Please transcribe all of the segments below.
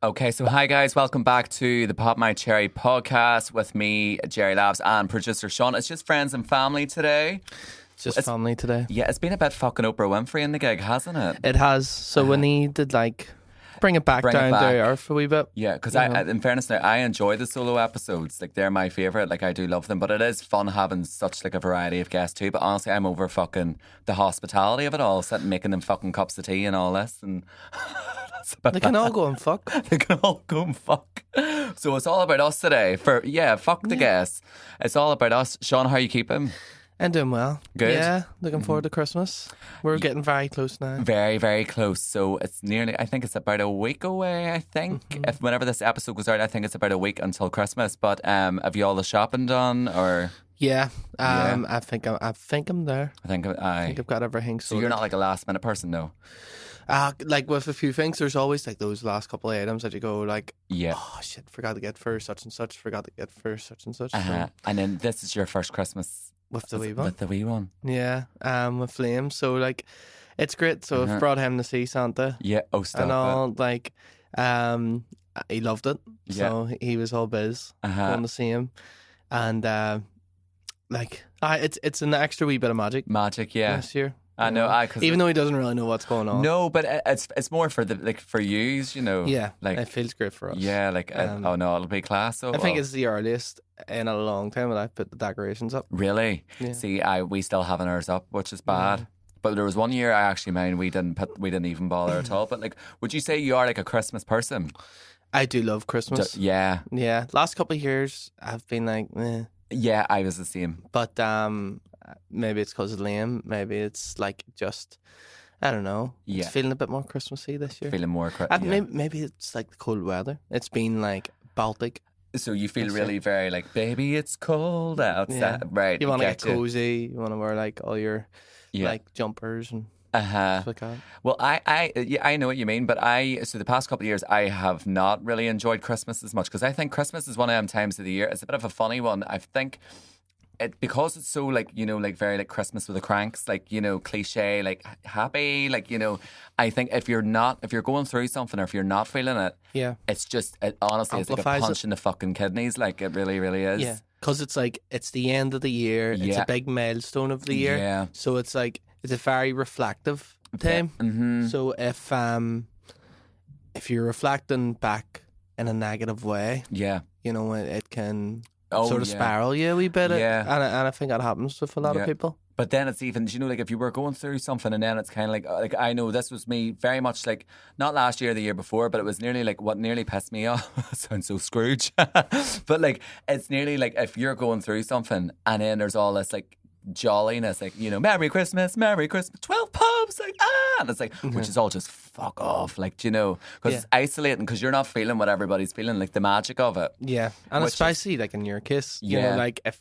Okay, so hi guys, welcome back to the Pop My Cherry podcast with me, Jerry Labs, and producer Sean. It's just friends and family today. Just family today. Yeah, it's been a bit fucking Oprah Winfrey in the gig, hasn't it? It has. So we need to bring it back down to earth a wee bit. Yeah, because in fairness now, I enjoy the solo episodes. Like, they're my favourite. Like, I do love them. But it is fun having such like a variety of guests too. But honestly, I'm over fucking the hospitality of it all, sitting making them fucking cups of tea and all this. And they can all go and fuck. They can all go and fuck. So it's all about us today. Fuck the guests. It's all about us. Sean, how are you keeping? I'm doing well. Good. Yeah, looking forward to Christmas. We're getting very close now. Very, very close. So it's nearly, I think it's about a week away, I think. If whenever this episode goes out, I think it's about a week until Christmas. But have you all the shopping done or? Yeah. I think I'm there. I think I've got everything sorted. So you're not like a last minute person, though? Like with a few things, there's always like those last couple of items that you go like, yeah, oh shit, forgot to get for such and such, forgot to get for such and such. So. And then this is your first Christmas with the wee one. With the wee one, yeah. With Flame, so like, it's great. So I've brought him to see Santa. Yeah, stop and all like, he loved it. Yeah. So he was all biz going to see him, and it's an extra wee bit of magic. Magic, yeah. This year. I know, even though he doesn't really know what's going on. No, but it's more for for yous, you know. Yeah, like it feels great for us. Yeah, oh no, it'll be class. I think it's the earliest in a long time that I've put the decorations up. Really? Yeah. See, we still haven't ours up, which is bad. Yeah. But there was one year I actually mind we didn't even bother at all. But like, would you say you are like a Christmas person? I do love Christmas. Yeah. Last couple of years I've been like, eh. Yeah, I was the same. But maybe it's because of Liam. Maybe it's like just, I don't know. Yeah. It's feeling a bit more Christmassy this year. Feeling more maybe it's like the cold weather. It's been like Baltic. So you feel really very like, baby, it's cold outside. Yeah. Right. You want to get cozy. You want to wear like all your like jumpers and stuff like that. Well, I know what you mean, but so the past couple of years I have not really enjoyed Christmas as much because I think Christmas is one of them times of the year. It's a bit of a funny one. I think because it's so like, you know, like very like Christmas with the cranks, like, you know, cliche, like happy, like, you know, I think if you're going through something or if you're not feeling it, it's just, it honestly is like a punch in the fucking kidneys. Like it really, really is. Yeah. Because it's like, it's the end of the year. It's a big milestone of the year. Yeah. So it's like, it's a very reflective time. Mm-hmm. So if you're reflecting back in a negative way, you know, it can sort of spiral you a wee bit. And I think that happens with a lot of people. But then it's even, you know, like if you were going through something and then it's kind of like I know this was me very much like, not last year or the year before, but it was nearly like what nearly pissed me off. Sounds so Scrooge. But like, it's nearly like if you're going through something and then there's all this like jolliness, like, you know, Merry Christmas, 12 pubs, like, and it's like, which is all just fuck off, like, do you know, because it's isolating, because you're not feeling what everybody's feeling, like the magic of it. Yeah, and especially like in your case, you know, like if,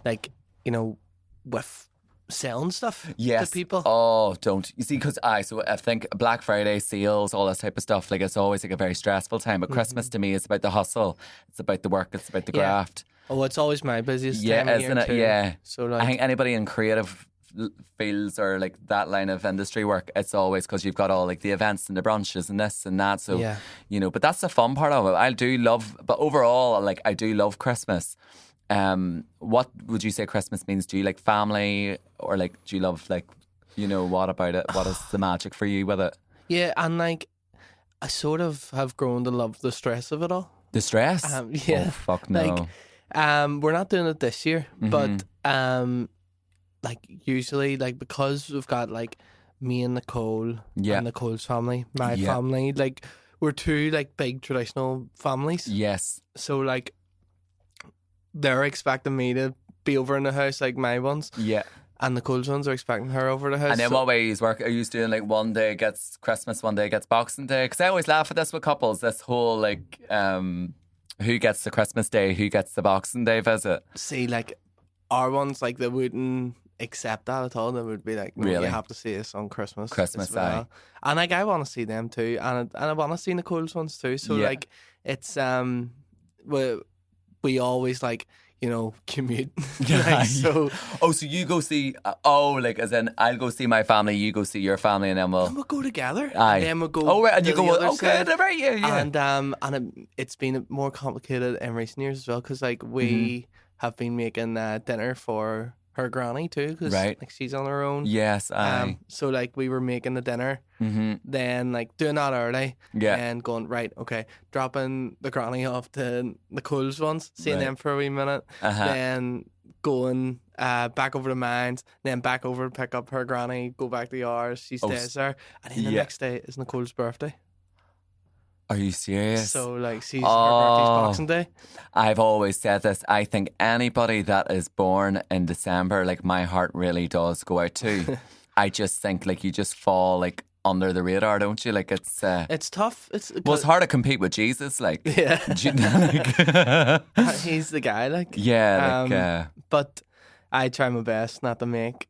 like, you know, with selling stuff to people. Oh, don't. You see, because I think Black Friday sales, all that type of stuff, like it's always like a very stressful time, but Christmas to me is about the hustle, it's about the work, it's about the graft. Oh, it's always my busiest time of year isn't it? too. Yeah. So like, I think anybody in creative fields or like that line of industry work, it's always because you've got all like the events and the brunches and this and that. So, you know, but that's the fun part of it. But overall, like I do love Christmas. What would you say Christmas means to you? Like family, or like do you love, like, you know, what about it? What is the magic for you with it? Yeah, and like I sort of have grown to love the stress of it all. The stress? Yeah. Oh, fuck no. Like, we're not doing it this year, but like usually, like because we've got like me and Nicole and Nicole's family, my family, like we're two like big traditional families. Yes. So like they're expecting me to be over in the house like my ones. Yeah. And Nicole's ones are expecting her over the house. And then what way you work? Are you doing like one day gets Christmas, one day gets Boxing Day? Because I always laugh at this with couples. This whole like, who gets the Christmas Day, who gets the Boxing Day visit? See, like our ones, like they wouldn't accept that at all. They would be like, no, really? You have to see us on Christmas. Christmas Day. And like I want to see them too, and I want to see Nicole's ones too. So like it's we always like, commute. Yeah. So you go see, like as in I'll go see my family, you go see your family, and then we'll go together. Aye. And then we'll go. Oh, right, and you to go, the other okay, side. right, yeah. And it's been more complicated in recent years as well, because like we have been making dinner for her granny too, because Right. like she's on her own. Yes, aye. So like we were making the dinner, then like doing that early, Yeah. and going right, okay, dropping the granny off to the Coles ones, seeing Right. them for a wee minute, then going back over to Mines, then back over to pick up her granny, go back to ours. She stays there, and then the next day is Nicole's birthday. Are you serious? So like her birthday's Boxing Day. I've always said this. I think anybody that is born in December, like my heart really does go out to. I just think like you just fall like under the radar, don't you? Like it's tough. It's hard to compete with Jesus, like. Yeah. Like, he's the guy, like. Yeah, like. But I try my best not to make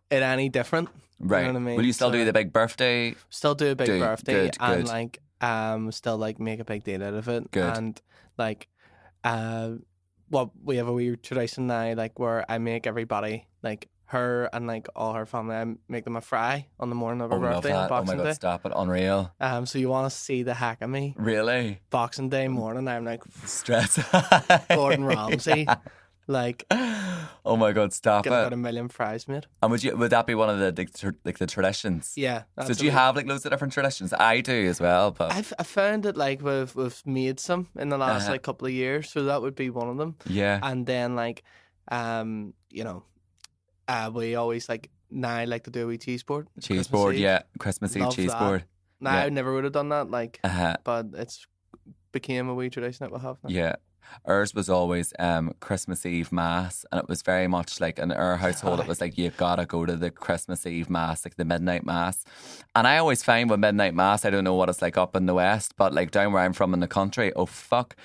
it any different. Right. You know what I mean? Will you still do the big birthday? Still do a big birthday, good. And like still like make a big deal out of it. Good. And like we have a weird tradition now, like where I make everybody, like her and like all her family, I make them a fry on the morning of her birthday on Boxing Oh my God, Day. stop it. Unreal. So you want to see the hack of me? Really? Boxing Day morning, I'm like Stress. Gordon Ramsay. Like, oh my God, stop it. Got a million fries, mate. And would that be one of the the traditions? Yeah. So do you have like loads of different traditions? I do as well, but I found that like we've made some in the last like couple of years, so that would be one of them. Yeah. And then like we always like to do a wee cheese board. Cheese board, yeah. Christmas Eve cheese board. Nah, I never would have done that, like, but it's became a wee tradition that we have now. Yeah. Ours was always Christmas Eve Mass, and it was very much like in our household, it was like you gotta go to the Christmas Eve Mass, like the midnight Mass. And I always find with midnight Mass, I don't know what it's like up in the West, but like down where I'm from in the country, oh fuck,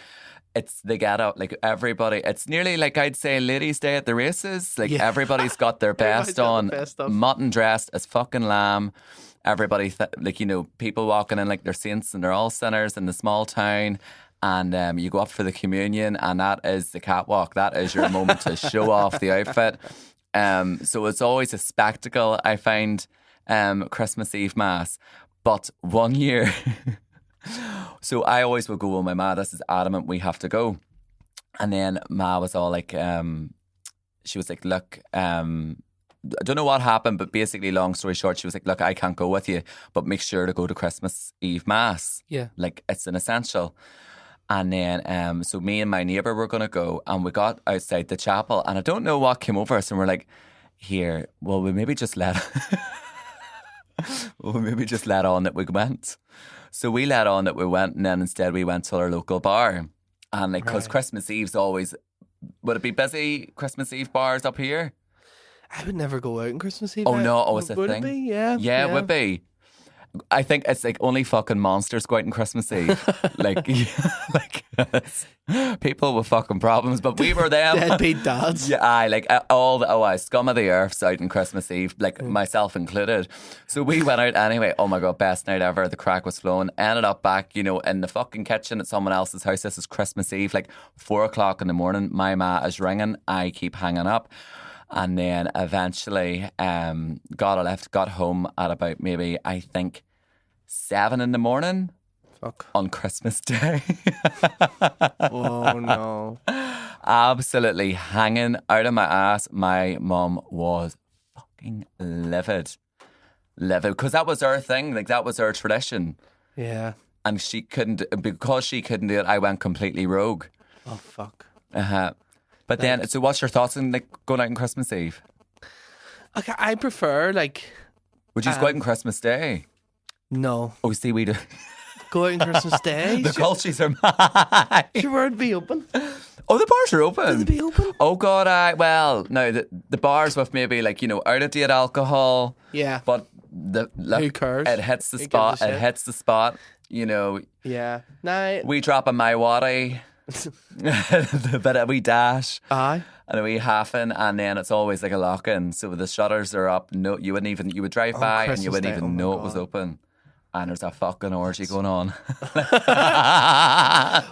it's the get up, like everybody, it's nearly like I'd say Ladies' Day at the races, like everybody's got their best on, mutton dressed as fucking lamb. Everybody, people walking in like they're saints and they're all sinners in the small town. And you go up for the communion, and that is the catwalk. That is your moment to show off the outfit. So it's always a spectacle, I find, Christmas Eve Mass. But one year, so I always would go with my ma. This is adamant, we have to go. And then ma was all like, she was like, look, I don't know what happened, but basically, long story short, she was like, look, I can't go with you, but make sure to go to Christmas Eve Mass. Yeah. Like, it's an essential. And then, so me and my neighbour were going to go, and we got outside the chapel, and I don't know what came over us, and we're like, here, well, we maybe just let on that we went. So we let on that we went, and then instead we went to our local bar. And like, because Christmas Eve's always, would it be busy Christmas Eve bars up here? I would never go out on Christmas Eve. Oh no, it's a would thing. It be? Yeah, it would be. I think it's like only fucking monsters go out on Christmas Eve. like people with fucking problems, but we were them. Deadbeat dads. Yeah, like all the scum of the earth's out on Christmas Eve, like myself included. So we went out anyway. Oh my God, best night ever. The crack was flowing. Ended up back, in the fucking kitchen at someone else's house. This is Christmas Eve, like 4:00 in the morning. My ma is ringing. I keep hanging up. And then eventually got home at about maybe, I think, 7 a.m. Fuck. On Christmas Day. Oh no. Absolutely hanging out of my ass. My mum was fucking livid. Because that was our thing. Like, that was our tradition. Yeah. And because she couldn't do it, I went completely rogue. Oh, fuck. But then, so what's your thoughts on like going out on Christmas Eve? Okay, I prefer like. Would you go out on Christmas Day? No. Oh, see, we do. Go out on Christmas Day. The cultures are mad. Sure, would be open. Oh, the bars are open. Would they be open? Oh God, well, no, the bars with maybe like out of date alcohol. Yeah. But who cares? It hits the spot. It hits the spot. Yeah. Nah. We drop a my waddy. But a wee dash. Aye. And a wee halfing, and then it's always like a lock-in. So the shutters are up. No, you would drive by and you wouldn't even know it was open. and there's a fucking orgy going on.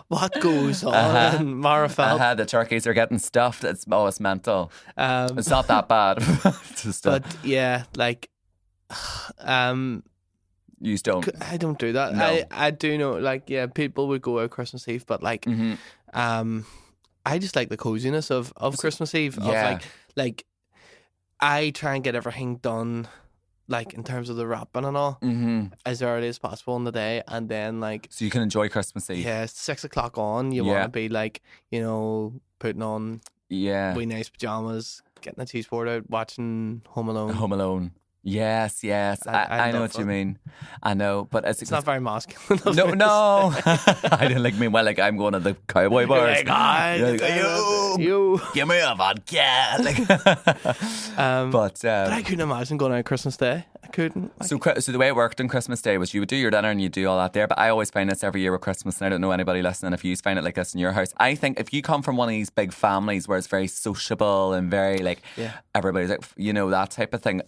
What goes on in Marifel? The turkeys are getting stuffed. It's mental. It's not that bad. But yeah, like, you don't. I don't do that. No. I do know, like, yeah, people would go out Christmas Eve, but like, I just like the coziness of Christmas Eve. Yeah. Of like I try and get everything done, like in terms of the wrapping and all, as early as possible in the day, and then like, so you can enjoy Christmas Eve. Yeah, 6 o'clock on. You want to be like, you know, putting on wee nice pajamas, getting a cheese board out, watching Home Alone. Home Alone. Yes. I know what you mean. I know, but it's not very masculine. No. I didn't like me. Well, like I'm going to the cowboy bars. You give me a vodka. Like, but I couldn't imagine going out Christmas Day. I couldn't. So the way it worked on Christmas Day was you would do your dinner and you do all that there. But I always find this every year with Christmas, and I don't know anybody listening if you find it like this in your house. I think if you come from one of these big families where it's very sociable and very like everybody's like, you know, that type of thing.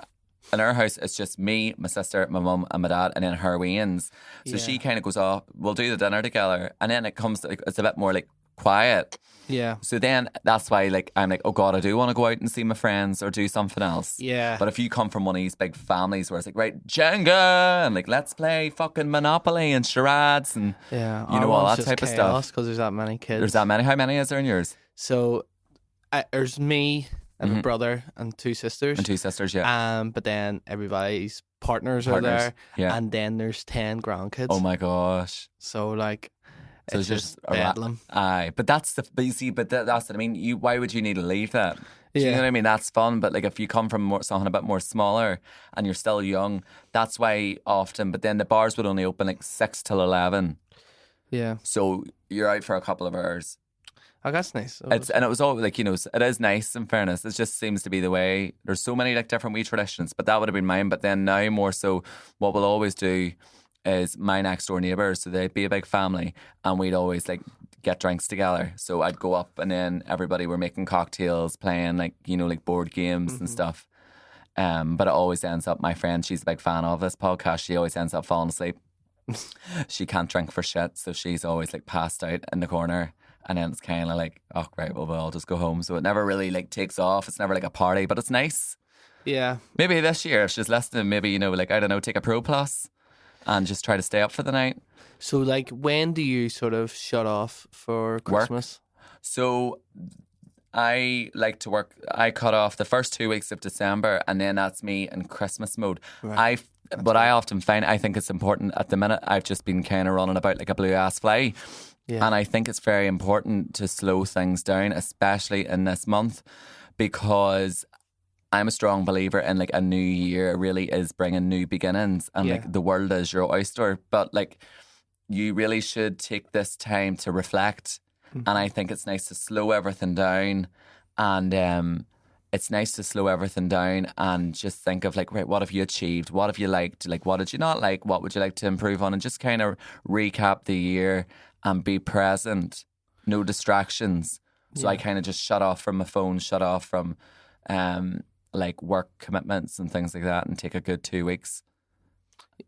In our house, it's just me, my sister, my mum, and my dad, and then her weans. So she kind of goes off. We'll do the dinner together, and then it comes to, like, it's a bit more like quiet. Yeah. So then that's why like I'm like, oh God, I do want to go out and see my friends or do something else. Yeah. But if you come from one of these big families where it's like, right, Jenga, and like let's play fucking Monopoly and charades and you know all that type of stuff. Because there's that many kids. There's that many. How many is there in yours? So there's me. I have a brother and two sisters. But then everybody's partners are there. Yeah. And then there's 10 grandkids. Oh my gosh. So like, so it's just bedlam. Aye, but that's what I mean. Why would you need to leave that? Do you know what I mean? That's fun, but like if you come from something a bit more smaller and you're still young, that's why often. But then the bars would only open like 6 till 11. Yeah. So you're out for a couple of hours. Oh, that's nice. It was all like, you know, it is nice in fairness. It just seems to be the way. There's so many like different wee traditions, but that would have been mine. But then now more so, what we'll always do is my next door neighbours, so they'd be a big family, and we'd always like get drinks together. So I'd go up, and then everybody were making cocktails, playing like, you know, like board games and stuff. But it always ends up, my friend, she's a big fan of this podcast. She always ends up falling asleep. She can't drink for shit, so she's always like passed out in the corner. And then it's kind of like, oh, right, well, I'll just go home. So it never really like takes off. It's never like a party, but it's nice. Yeah. Maybe this year, if she's listening, maybe, you know, like, I don't know, take a Pro Plus and just try to stay up for the night. So, like, when do you sort of shut off for Christmas? So I like to work. I cut off the first 2 weeks of December, and then that's me in Christmas mode. Right. I often find, I think it's important at the minute. I've just been kind of running about like a blue ass fly. Yeah. And I think it's very important to slow things down, especially in this month, because I'm a strong believer in like a new year really is bringing new beginnings, and like the world is your oyster. But like you really should take this time to reflect. And I think it's nice to slow everything down, and it's nice to slow everything down and just think of like, right, what have you achieved? What have you liked? Like, what did you not like? What would you like to improve on? And just kind of recap the year and be present. No distractions. So I kind of just shut off from my phone, shut off from like work commitments and things like that, and take a good 2 weeks.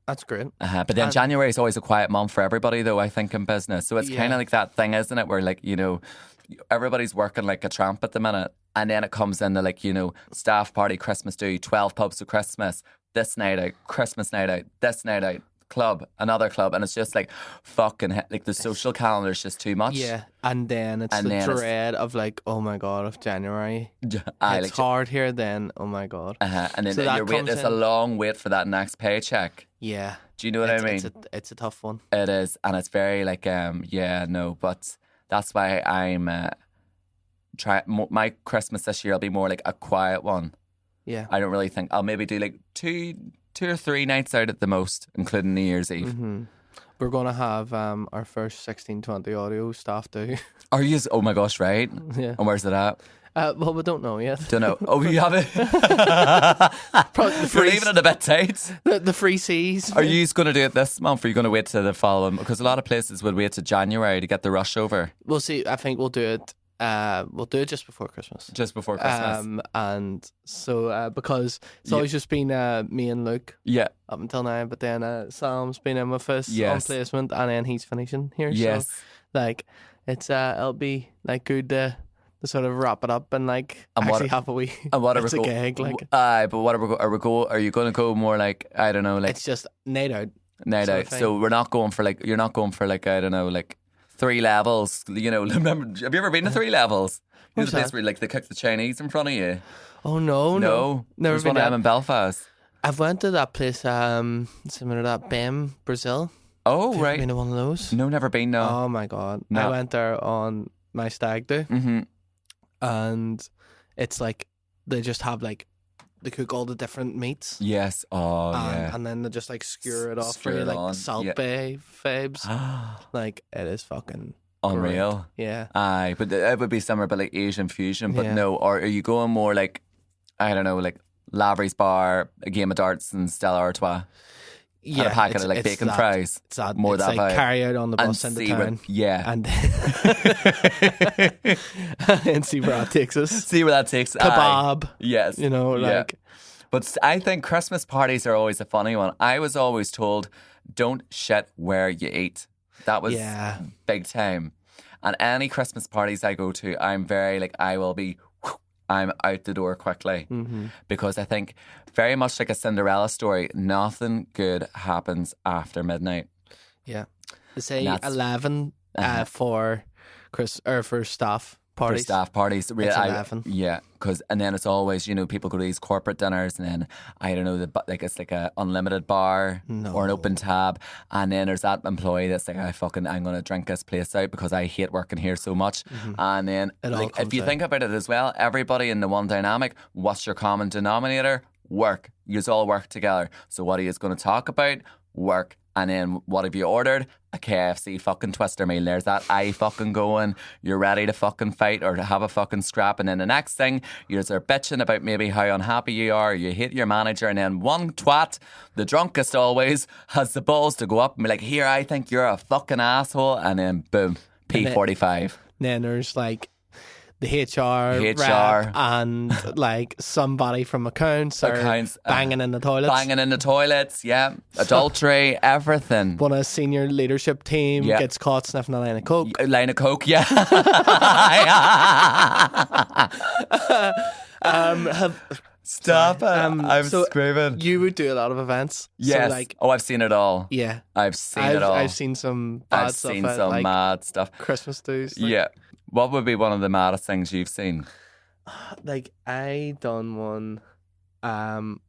That's great. But then January is always a quiet month for everybody, though, I think, in business. So it's kind of like that thing, isn't it? Where like, you know, everybody's working like a tramp at the minute. And then it comes into like, you know, staff party, Christmas do, 12 pubs of Christmas, this night out, Christmas night out, this night out, club, another club. And it's just like fucking, like the social calendar is just too much. Yeah. And then it's the dread of like, oh my God, of January. It's like, hard here then, oh my God. And then you're waiting, it's a long wait for that next paycheck. Yeah. Do you know what I mean? It's a tough one. It is. And it's very like, but that's why I'm my Christmas this year will be more like a quiet one. Yeah. I don't really think I'll maybe do like two or three nights out at the most, including New Year's Eve. Mm-hmm. We're going to have our first 1620 audio staff do. Are you? Oh my gosh, right? Yeah. And where's it at? Well, we don't know yet. Don't know. Oh, you have it? You're leaving it a bit tight. The free C's. Are you going to do it this month, or are you going to wait to the following? Because a lot of places would wait to January to get the rush over. We'll see. I think we'll do it we'll do it just before Christmas. Just before Christmas. And so because it's always just been me and Luke. Yeah. Up until now, but then Sam's been in with us on placement, and then he's finishing here. Yes. So like it's it'll be like good to sort of wrap it up and like actually have a wee. And what it's a gig, like. But what are you going to go more like, I don't know, like it's just night out. Night out. So we're not going for like, you're not going for like, I don't know, like 3 levels. You know, remember? Have you ever been to 3 levels? You know the place where like they cook the Chinese in front of you. Oh no, never There's been. One of them in Belfast. I've went to that place, similar to that, Bem, Brazil. Oh, have right. You been to one of those? No, never been. No. Oh my god, no. I went there on my stag do, and it's like they just have like they cook all the different meats. Yes. Oh, yeah. And then they just like skewer it off for you, like the Salt Bay fabs. Like it is fucking unreal. Great. Yeah. Aye, but it would be somewhere but like Asian fusion. But no, or are you going more like, I don't know, like Lavery's Bar, a game of darts and Stella Artois? Yeah, and a packet of like bacon fries. It's that. More it's that like vibe. Carry out on the bus into town. And and see where that takes us. See where that takes us. Kebab. Yes. You know, like. But I think Christmas parties are always a funny one. I was always told, don't shit where you eat. That was big time. And any Christmas parties I go to, I'm very like, I'm out the door quickly. Because I think very much like a Cinderella story, nothing good happens after midnight. Yeah. They say 11 for for staff parties. For staff parties. It's 11. Yeah. And then it's always, you know, people go to these corporate dinners and then, I don't know, like it's like a unlimited bar or an open tab. And then there's that employee that's like, I'm going to drink this place out because I hate working here so much. And then like, if you think about it as well, everybody in the one dynamic, what's your common denominator? Work. You all work together. So what are you going to talk about? Work. And then what have you ordered? A KFC fucking twister meal. There's that eye fucking going. You're ready to fucking fight or to have a fucking scrap. And then the next thing, you're bitching about maybe how unhappy you are. You hate your manager. And then one twat, the drunkest always, has the balls to go up and be like, here, I think you're a fucking asshole. And then boom, P45. Then there's like the HR rep and like somebody from accounts banging in the toilets. Banging in the toilets, yeah. Adultery, everything. One of the senior leadership team gets caught sniffing a line of coke. A line of coke, yeah. Stop it. I'm screaming. You would do a lot of events. Yes. So like, I've seen it all. Yeah. I've seen it all. I've seen some bad stuff. I've seen some like mad stuff. Christmas dues. Like, yeah. What would be one of the maddest things you've seen? Like, I done one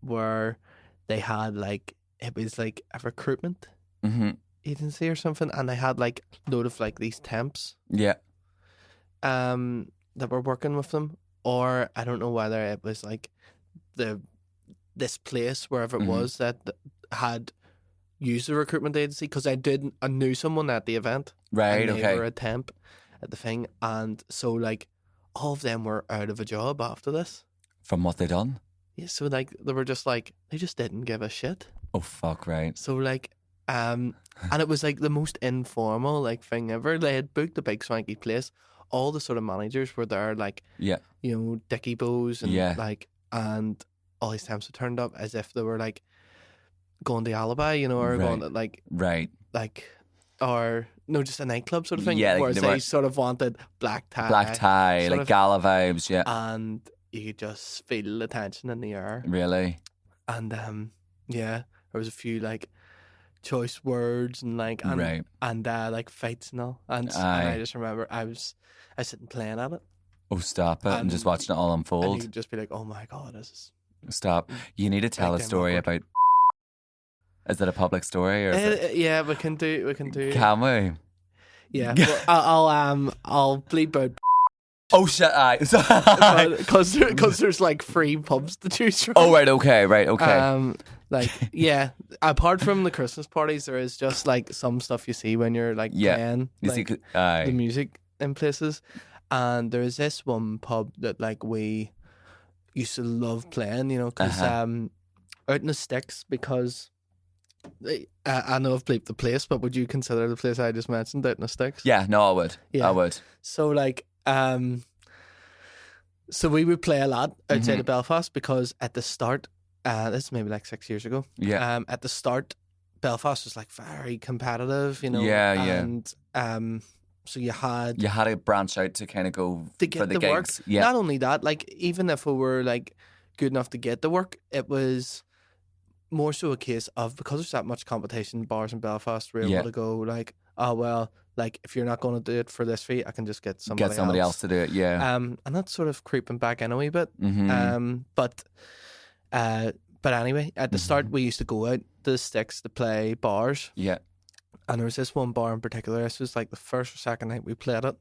where they had like, it was like a recruitment agency or something, and they had like a load of like these temps. Yeah. That were working with them, or I don't know whether it was like this place, wherever it was, that had used the recruitment agency, because I knew someone at the event. Right, and they were a temp at the thing, and so like all of them were out of a job after this. From what they done? Yeah, so like they were just like, they just didn't give a shit. Oh fuck, right. So like and it was like the most informal like thing ever. They had booked a big swanky place. All the sort of managers were there, like, you know, Dickie Bows and like, and all these temps had turned up as if they were like going to Alibi, you know, or going to like or no, just a nightclub sort of thing. Yeah, whereas they sort of wanted black tie, like gala vibes, and you could just feel the tension in the air. Really? And there was a few like choice words and like and like fights and all, and I just remember I was sitting playing at it. Oh, stop it! And just watching it all unfold. And you could just be like, "Oh my god, this is." Stop! You need to tell a story about. Is it a public story or? Yeah, we can do. Can we? Yeah, well, I'll bleep out. Oh shit! Because there's like 3 pubs to choose from. Oh right, okay. Like apart from the Christmas parties, there is just like some stuff you see when you're like playing the music in places. And there is this one pub that like we used to love playing, you know, because out in the sticks, because I know I've bleeped the place, but would you consider the place I just mentioned out in the sticks? Yeah, no, I would. Yeah. I would. So like So we would play a lot outside of Belfast because at the start, this is maybe like 6 years ago. Yeah. At the start, Belfast was like very competitive, you know. Yeah, and so you had to branch out to kind of go to get for the the work. gigs. Yeah. Not only that, like even if we were like good enough to get the work, it was more so a case of because there's that much competition, bars in Belfast, we're able to go like, oh well, like if you're not going to do it for this fee, I can just get somebody else to do it. Yeah. And that's sort of creeping back in a wee bit. But anyway, at the start we used to go out to the sticks to play bars. Yeah. And there was this one bar in particular. This was like the first or second night we played it,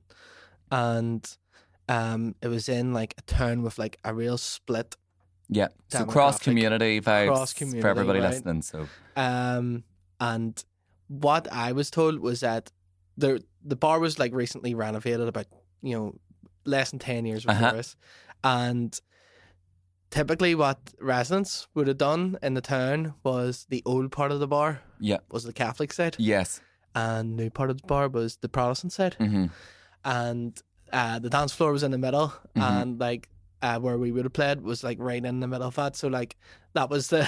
and it was in like a town with like a real split. Yeah, so cross community vibes for everybody right? listening. So, and what I was told was that the bar was like recently renovated about less than 10 years before this, and typically what residents would have done in the town was the old part of the bar was the Catholic side. Yes, and the new part of the bar was the Protestant side, and the dance floor was in the middle, and like. Where we would have played was like right in the middle of that, so like that was the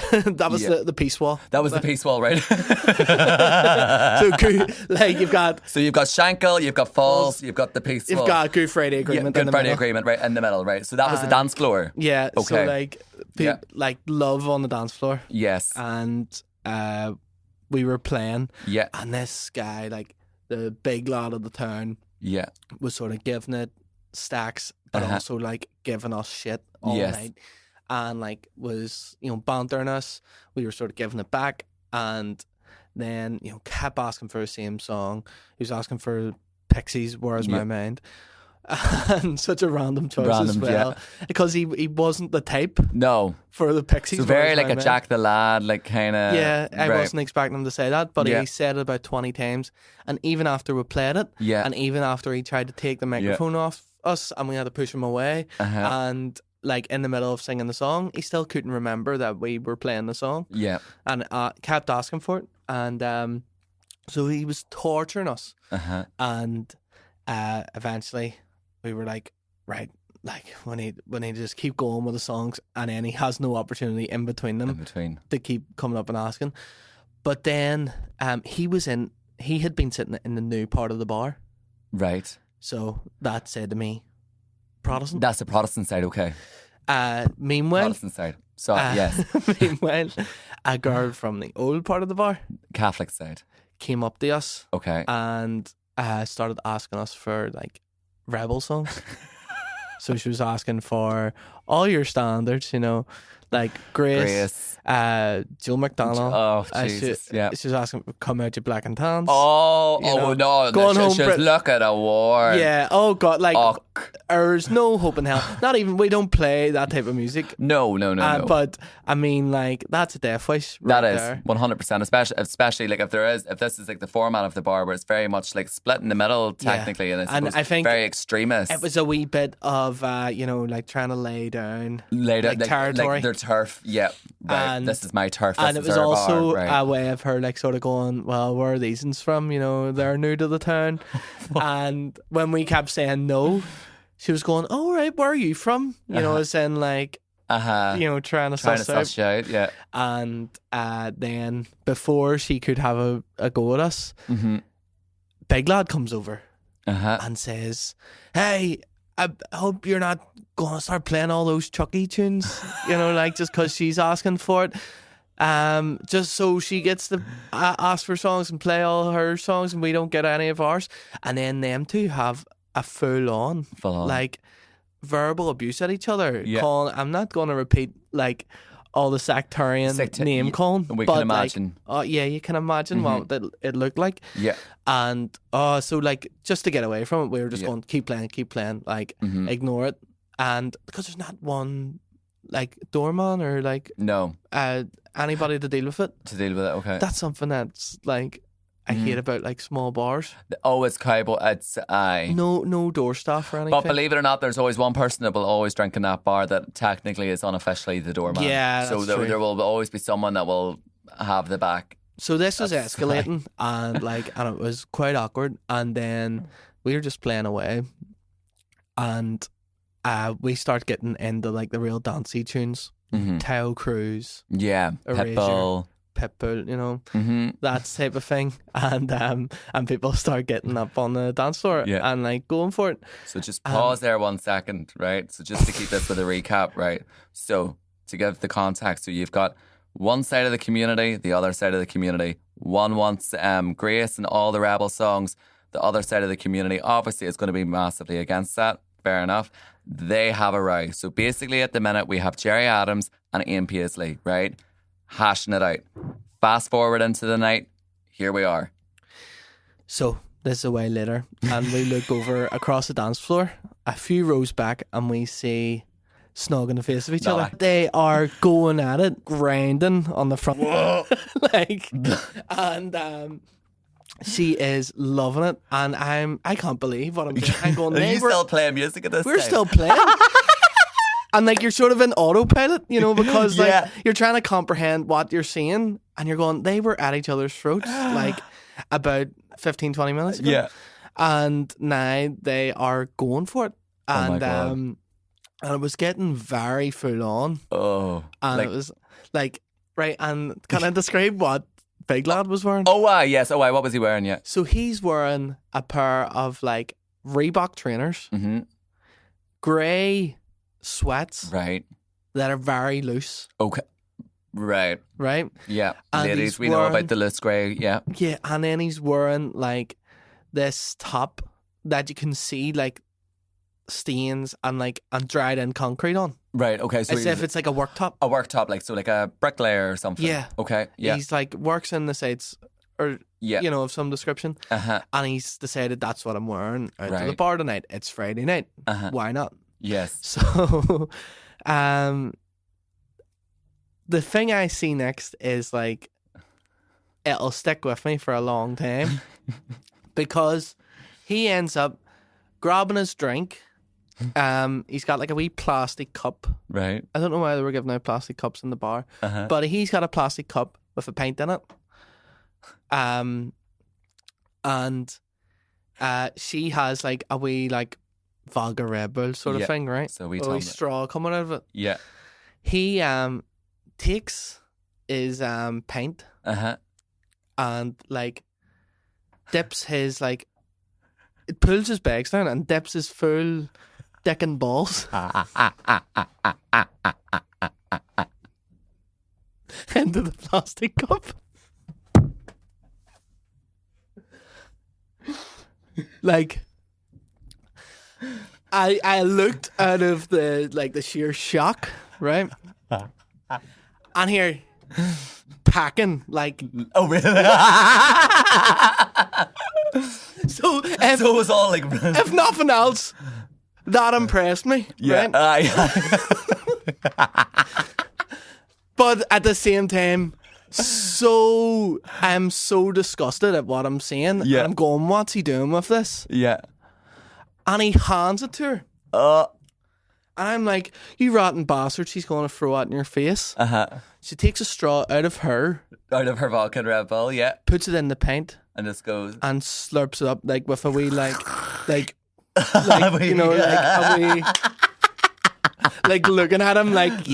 the peace wall. That was the peace wall, right? So like you've got Shankill, you've got Falls, you've got the peace wall. You've got Good Friday Agreement. Good Friday Agreement, right in the middle, right? So that was the dance floor. Yeah. Okay. So like like love on the dance floor. Yes. And we were playing. Yeah. And this guy, like the big lad of the town, was sort of giving it stacks, but also like giving us shit all night, and like was bantering us. We were sort of giving it back, and then kept asking for the same song. He was asking for Pixies, Where's My Mind, and such a random choice as well, because he wasn't the type for the Pixies. So very like a Jack the Lad, like kind of. Yeah, I wasn't expecting him to say that, but he said it about 20 times, and even after we played it, and even after he tried to take the microphone off us and we had to push him away, and like in the middle of singing the song, he still couldn't remember that we were playing the song, and kept asking for it, and so he was torturing us, and eventually we were like, right, like we need to just keep going with the songs, and then he has no opportunity in between to keep coming up and asking. But then he had been sitting in the new part of the bar, right? So that said to me, Protestant. That's the Protestant side, okay. Meanwhile, Protestant side. So yes. Meanwhile, a girl from the old part of the bar, Catholic side, came up to us, okay, and started asking us for like rebel songs. So she was asking for all your standards, like Grace, Jill McDonald. Oh, Jesus, She was asking for Come Out You Black and Tans. No. Going home, just look at a war. Yeah, oh God, like, there's no hope in hell. Not even, we don't play that type of music. No. But, I mean, like, that's a death wish right there. That is, 100%, especially, like, if this is, like, the format of the bar where it's very much, like, split in the middle, technically, and I think very extremist. It was a wee bit of, like, trying to lay down territory. Like their turf, right. And this is my turf. And it was also a way of her like sort of going, well, where are these ones from? They're new to the town. And when we kept saying no, she was going, oh, right, where are you from? As in like, trying to suss out. Yeah. And then before she could have a go at us, big lad comes over and says, hey, I hope you're not going to start playing all those Chucky tunes, like just because she's asking for it. Just so she gets to ask for songs and play all her songs and we don't get any of ours. And then them two have a full on like verbal abuse at each other. Calling, I'm not going to repeat like all the sectarian name calling. We can imagine. Like, you can imagine what it looked like. Yeah. And so like just to get away from it, we were just going, keep playing, like ignore it. And because there's not one like doorman or like anybody to deal with it. Okay. That's something that's like I hate about like small bars. Oh, it's cowboy. It's no door staff or anything. But believe it or not, there's always one person that will always drink in that bar that technically is unofficially the doorman. Yeah, so there will always be someone that will have the back. So this was escalating and it was quite awkward. And then we were just playing away, and we start getting into like the real dancey tunes. Tao Cruz, Pitbull, you know, that type of thing, and people start getting up on the dance floor and like going for it. So just pause there 1 second, right? So just to keep this with a recap, right? So to give the context, so you've got one side of the community, the other side of the community. One wants Grace and all the Rebel songs. The other side of the community obviously is going to be massively against that. Fair enough. They have a row. So basically at the minute we have Jerry Adams and Ian Paisley, right? Hashing it out. Fast forward into the night. Here we are. So this is a while later, and we look over across the dance floor, a few rows back, and we see snog in the face of each other. They are going at it, grinding on the front. Like, and she is loving it, and I can't believe what I'm doing. I'm going, Are you still playing music at this We're time? still playing. And like you're sort of in autopilot, you know, because like you're trying to comprehend what you're seeing, and you're going, they were at each other's throats like about 15-20 minutes ago. Yeah. And now they are going for it. And oh my God. And it was getting very full on. Oh. And it was like, right, and can I describe what Big Lad was wearing? Oh, yes. Oh, what was he wearing? Yeah. So he's wearing a pair of like Reebok trainers, grey sweats, right, that are very loose. Okay. Right. Yeah. And ladies, we know about the loose grey. Yeah. Yeah, and then he's wearing like this top that you can see like stains and dried in concrete on. Right. Okay. So as if it's like a work top. A work top, like a bricklayer or something. Yeah. Okay. Yeah. He's like works in the sites or you know, of some description. And he's decided that's what I'm wearing out to the bar tonight. It's Friday night. Why not? Yes. So, the thing I see next is like, it'll stick with me for a long time because he ends up grabbing his drink. He's got like a wee plastic cup. Right. I don't know why they were giving out plastic cups in the bar, but he's got a plastic cup with a pint in it. And she has like a wee like vodka Red Bull sort of thing, right? So we a wee straw coming out of it. Yeah. He takes his pint and like dips his like, it pulls his bags down and dips his full dick and balls into the plastic cup. Like, I looked out of the sheer shock, right? And here, packing like. Oh really? So it was all like. If nothing else, that impressed me. Yeah. Right? But at the same time, I'm so disgusted at what I'm seeing. Yeah. And I'm going, what's he doing with this? Yeah. And he hands it to her. And I'm like, you rotten bastard, she's going to throw it in your face. She takes a straw out of her vodka Red Bull, yeah. Puts it in the pint. And just goes. And slurps it up like with a wee like you know, like a wee. Like looking at him like, of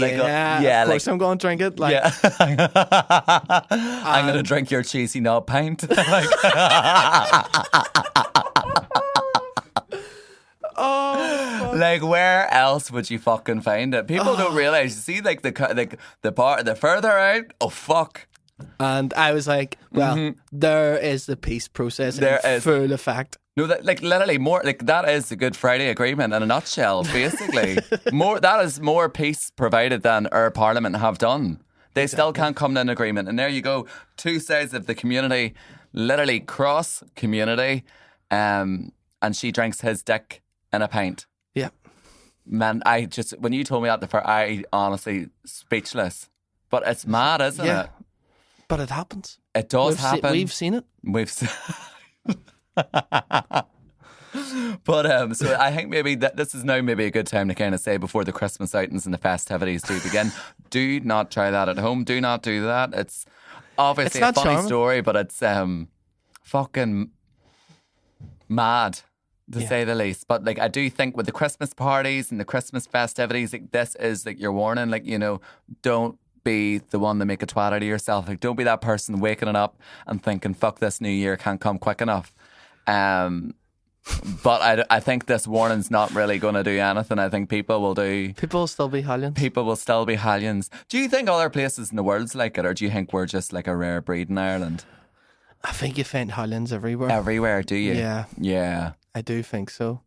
course I'm going to drink it. Like, I'm going to drink your cheesy knob pint. Like, oh, like where else would you fucking find it? People don't realize. You see, like the further out. Oh fuck. And I was like, well, there is the peace process in full effect. No, that like literally more like that is a Good Friday Agreement in a nutshell. Basically, that is more peace provided than our Parliament have done. They still can't come to an agreement, and there you go. Two sides of the community, literally cross community, and she drinks his dick in a pint. Yeah, man, when you told me that I honestly speechless. But it's mad, isn't it? But it happens. It does happen. We've seen it. We've seen. But so I think maybe this is now maybe a good time to kind of say before the Christmas outings and the festivities do begin, do not try that at home. Do not do that. It's obviously a funny story, but it's fucking mad to say the least. But like, I do think with the Christmas parties and the Christmas festivities, like, this is like your warning. Like, you know, don't be the one to make a twat out of yourself. Like, don't be that person waking it up and thinking, fuck, this new year can't come quick enough. But I think this warning's not really going to do anything. I think people will still be hellions. People will still be hellions. Do you think other places in the world's like it, or do you think we're just like a rare breed in Ireland? I think you find hellions everywhere. Everywhere, do you? Yeah. Yeah. I do think so.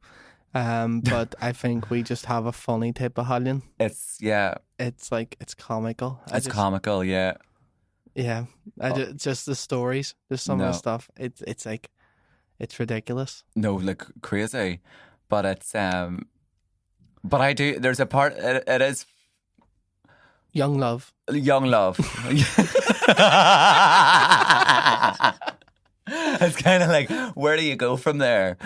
But I think we just have a funny type of hellion. It's like, it's comical. Comical, yeah. Yeah. Just the stories, just some of the stuff. It's like, it's ridiculous. No, like crazy. But it's but I do, there's a part, it is young love. It's kind of like, where do you go from there?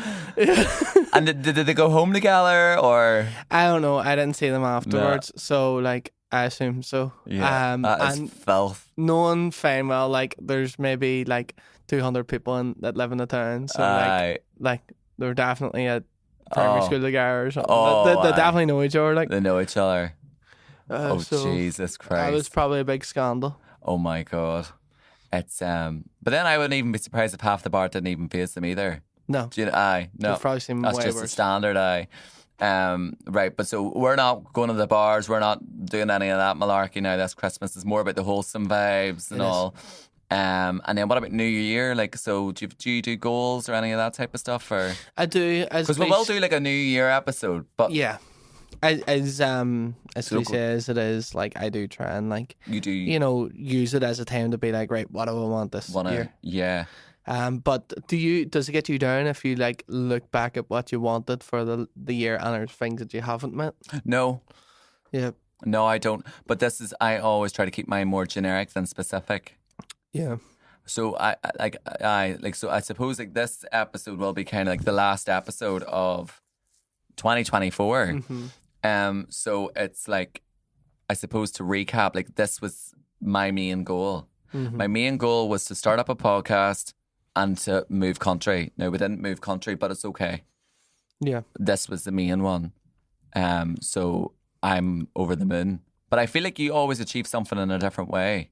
And did they go home together, or? I don't know. I didn't see them afterwards. No. So like, I assume so. Yeah, that is filth. Knowing fine well, like, there's maybe like 200 people that live in the town. So like they're definitely at primary school together or something. They definitely know each other. Like, they know each other. So Jesus Christ! That was probably a big scandal. Oh my God! It's but then I wouldn't even be surprised if half the bar didn't even face them either. No, do you know, no. They've probably seen that's way just worse. a standard. Right, but so we're not going to the bars. We're not doing any of that malarkey now. That's Christmas. It's more about the wholesome vibes and all. And then what about New Year? Like, so do you do goals or any of that type of stuff? Or I do, because we will do like a New Year episode. But yeah. As cliche as it is, like, I do try and, like, you know, use it as a time to be like, right, what do I want this year? Yeah. But does it get you down if you like look back at what you wanted for the year and there's things that you haven't met? No. Yeah. No, I don't. But I always try to keep mine more generic than specific. Yeah. So I suppose like this episode will be kind of like the last episode of 2024. Mm-hmm. So it's like, I suppose to recap, like, this was my main goal. Mm-hmm. My main goal was to start up a podcast and to move country. No, we didn't move country, but it's okay. Yeah. This was the main one. So I'm over the moon. But I feel like you always achieve something in a different way.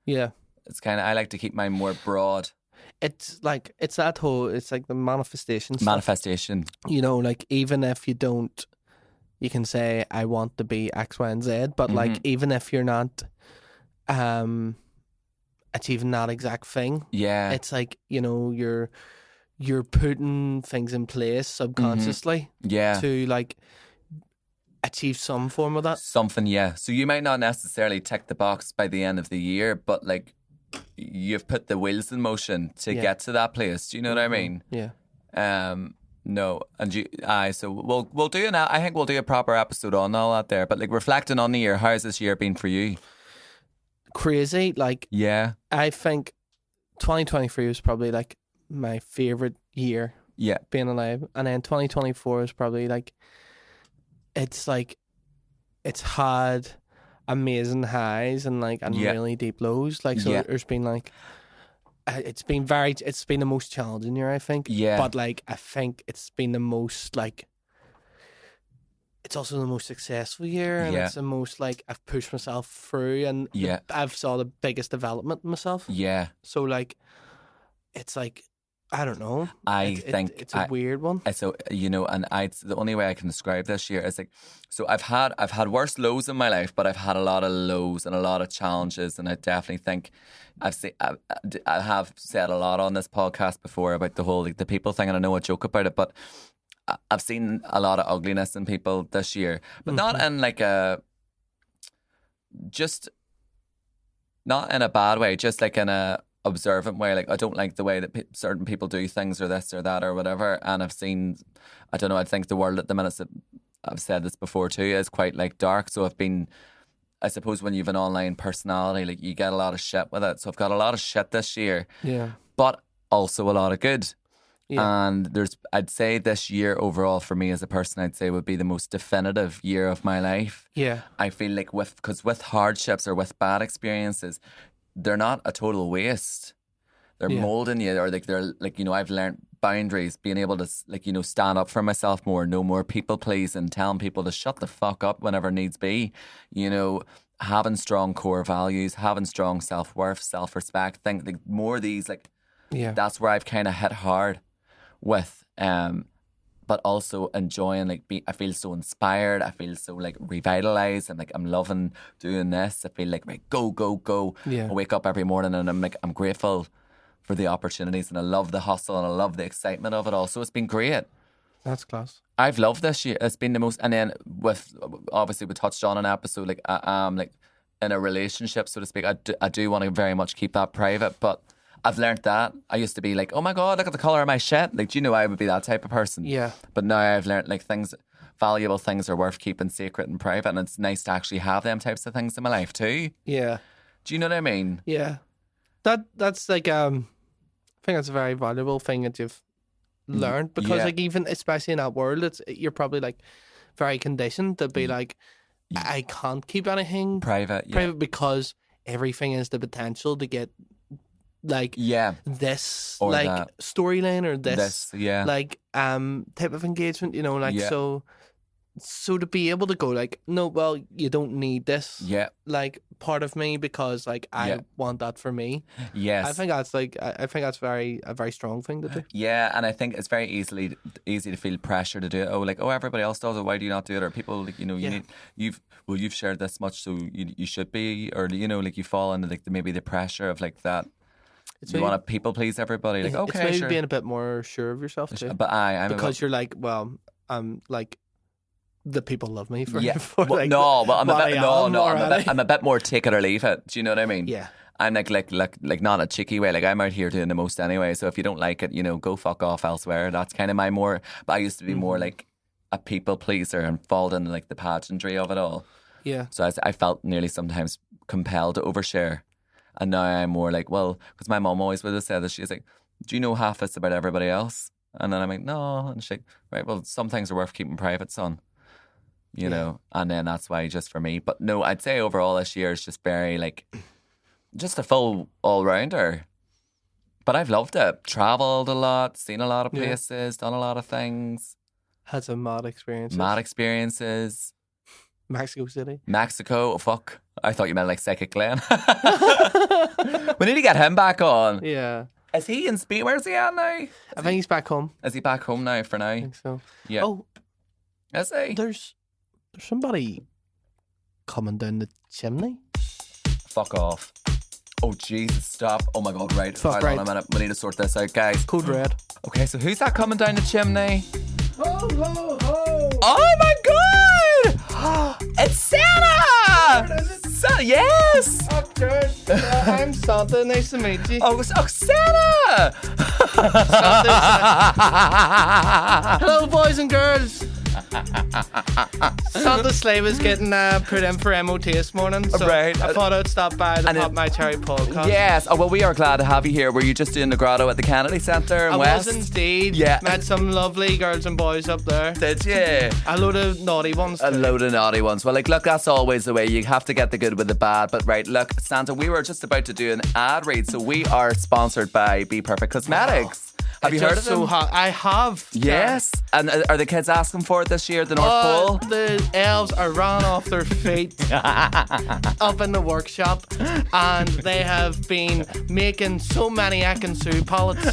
Yeah. It's kind of, I like to keep mine more broad. It's like, it's like the manifestation stuff. Manifestation. You know, like, even if you don't, you can say, I want to be X, Y, and Z, but Mm-hmm. like, even if you're not achieving that exact thing, yeah, it's like, you know, you're putting things in place subconsciously, yeah, to like achieve some form of that. Something, yeah. So you might not necessarily tick the box by the end of the year, but like, you've put the wheels in motion to get to that place. Do you know what I mean? Yeah. No, and so we'll do I think we'll do a proper episode on all that there. But like, reflecting on the year, how's this year been for you? Crazy, like, yeah. I think 2023 was probably like my favorite year. Yeah, being alive, and then 2024 is probably like, it's had amazing highs and like really deep lows. Like, so there's been like, it's been the most challenging year, I think. Yeah. But like, I think it's been the most like, it's also the most successful year, and it's the most like, I've pushed myself through, and I've saw the biggest development in myself. Yeah. So like, it's like, I don't know. I think it's a weird one. So, you know, and the only way I can describe this year is like, so I've had worse lows in my life, but I've had a lot of lows and a lot of challenges, and I definitely think I have said a lot on this podcast before about the whole like the people thing, and I know I joke about it, but I've seen a lot of ugliness in people this year, but not in like not in a bad way, just like in a observant way. Like, I don't like the way that certain people do things, or this or that or whatever. And I've seen, I don't know, I think the world at the minute, I've said this before too, is quite like dark. So I suppose when you have an online personality, like, you get a lot of shit with it. So I've got a lot of shit this year, but also a lot of good. Yeah. And I'd say this year overall for me as a person, I'd say would be the most definitive year of my life. Yeah. I feel like because with hardships or with bad experiences, they're not a total waste. They're molding you, or like they're like, you know, I've learned boundaries, being able to, like, you know, stand up for myself more, no more people pleasing, telling people to shut the fuck up whenever needs be, you know, having strong core values, having strong self-worth, self-respect. Think like more of these, like, that's where I've kind of hit hard with, but also enjoying, like, I feel so inspired. I feel so, like, revitalized. And, like, I'm loving doing this. I feel like, right, go. Yeah. I wake up every morning and I'm like, I'm grateful for the opportunities, and I love the hustle and I love the excitement of it all. So it's been great. That's class. I've loved this year. It's been the most. And then obviously we touched on an episode, like, like in a relationship, so to speak. I do want to very much keep that private, but I've learned that. I used to be like, oh my God, look at the colour of my shit. Like, do you know, I would be that type of person. Yeah. But now I've learned, like, valuable things are worth keeping secret and private, and it's nice to actually have them types of things in my life too. Yeah. Do you know what I mean? Yeah. That's like, I think that's a very valuable thing that you've learned, because like, even especially in that world, you're probably like very conditioned to be like, I can't keep anything private because everything is the potential to get like this or like storyline or this like type of engagement, you know, like so to be able to go like, no, well, you don't need this like part of me because like I want that for me. Yes, I think that's like I think that's a very strong thing to do. Yeah, and I think it's very easy to feel pressure to do it. Oh, like, oh, everybody else does it, why do you not do it? Or people, like, you know, you've shared this much, so you should be, or, you know, like, you fall into like maybe the pressure of like that. You want to people please everybody, like, okay, it's maybe sure. being a bit more sure of yourself too. But you're like, well, I'm like, the people love me for, I'm a bit more take it or leave it. Do you know what I mean? Yeah. I'm like not a cheeky way. Like, I'm out here doing the most anyway. So if you don't like it, you know, go fuck off elsewhere. That's kind of my more. But I used to be more like a people pleaser and fall into like the pageantry of it all. Yeah. So I felt nearly sometimes compelled to overshare. And now I'm more like, well, because my mom always would have said this. She's like, do you know half this about everybody else? And then I'm like, no. And she's like, right, well, some things are worth keeping private, son. You know, and then that's why just for me. But no, I'd say overall this year is just very like, just a full all-rounder. But I've loved it. Travelled a lot, seen a lot of places, done a lot of things. Had some mad experiences. Mexico City. Oh, fuck. I thought you meant like Psychic Glenn. We need to get him back on. Yeah. Is he in Spain? Where's he at now? I think he's back home. Is he back home now for now? I think so. Yeah. Oh. Is he? There's somebody coming down the chimney. Fuck off. Oh, Jesus, stop. Oh, my God, right. Fuck, Hold on a minute. We need to sort this out, guys. Code red. Okay, so who's that coming down the chimney? Ho, ho, ho. Oh, my God! It's Santa! Santa, yes! Oh, good. I'm Santa. Nice to meet you. Oh, Santa! Hello, boys and girls. Santa's sleigh was getting put in for MOT this morning, so right. I thought I'd stop by the Pop My Cherry podcast. Yes. Oh, well, we are glad to have you here. Were you just doing the grotto at the Kennedy Centre in I West? was indeed. Yeah. Met some lovely girls and boys up there. Did you? A load of naughty ones. A load of naughty ones. Well, like, look, that's always the way. You have to get the good with the bad. But right, look, Santa, we were just about to do an ad read, so we are sponsored by Be Perfect Cosmetics. Wow. Have you heard of them? I have. Yes. And are the kids asking for it this year at the North Pole? The elves are run off their feet up in the workshop, and they have been making so many Ekansu pallets.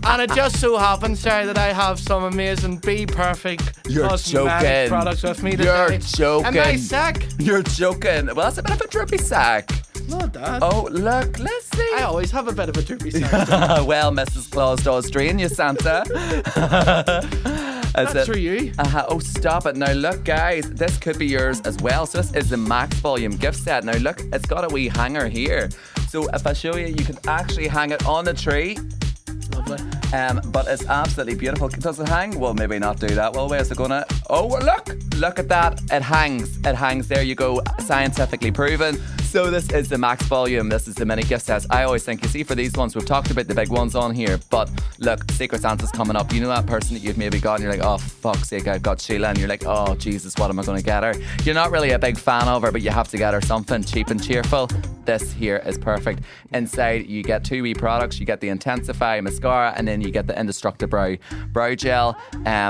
And it just so happens, Sarah, that I have some amazing Be Perfect cosmetic products with me today. You're joking. And my sack. You're joking. Well, that's a bit of a drippy sack. Not that. Oh, look, let's see. I always have a bit of a droopy sack. Well, Mrs. Claus does drain you, Santa. That's for you. Oh, stop it. Now, look, guys, this could be yours as well. So this is the Max Volume gift set. Now, look, it's got a wee hanger here. So if I show you, you can actually hang it on the tree. Lovely. But it's absolutely beautiful. Does it hang? Well, maybe not do that. Well, where's it gonna? Oh, look at that. It hangs. There you go. Scientifically proven. So this is the max volume. This is the mini gift sets. I always think, you see, for these ones, we've talked about the big ones on here, but look, Secret Santa's coming up. You know that person that you've maybe got and you're like, oh, fuck's sake, I've got Sheila, and you're like, oh, Jesus, what am I going to get her? You're not really a big fan of her, but you have to get her something cheap and cheerful. This here is perfect. Inside, you get 2 wee products. You get the Intensify mascara, and then you get the Indestructible brow gel.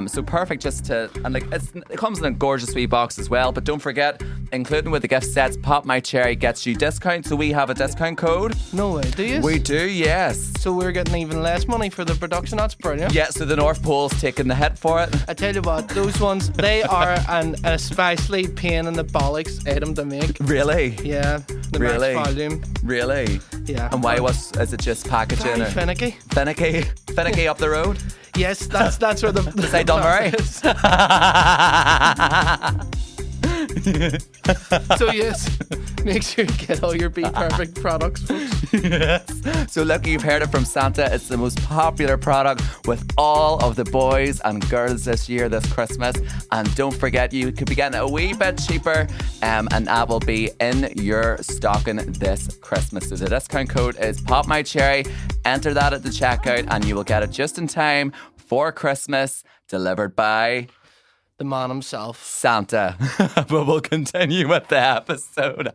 So perfect just to, and like it comes in a gorgeous wee box as well. But don't forget, including with the gift sets, Pop My Cherry gets you discount. So we have a discount code. No way, do you? We do, yes. So we're getting even less money for the production. That's brilliant. Yeah, so the North Pole's taking the hit for it. I tell you what, those ones, they are an especially pain in the bollocks item to make. Really? Yeah. The Really? max volume. Really? Yeah. And why is it just packaging? Very finicky. Finicky up the road? Yes, that's where the Say Dunmurray. So yes, make sure you get all your Be Perfect products, folks. Yes. So look, you've heard it from Santa. It's the most popular product with all of the boys and girls this year, this Christmas. And don't forget, you could be getting it a wee bit cheaper, and that will be in your stocking this Christmas. So the discount code is Pop My Cherry. Enter that at the checkout and you will get it just in time for Christmas, delivered by the man himself, Santa. But we'll continue with the episode.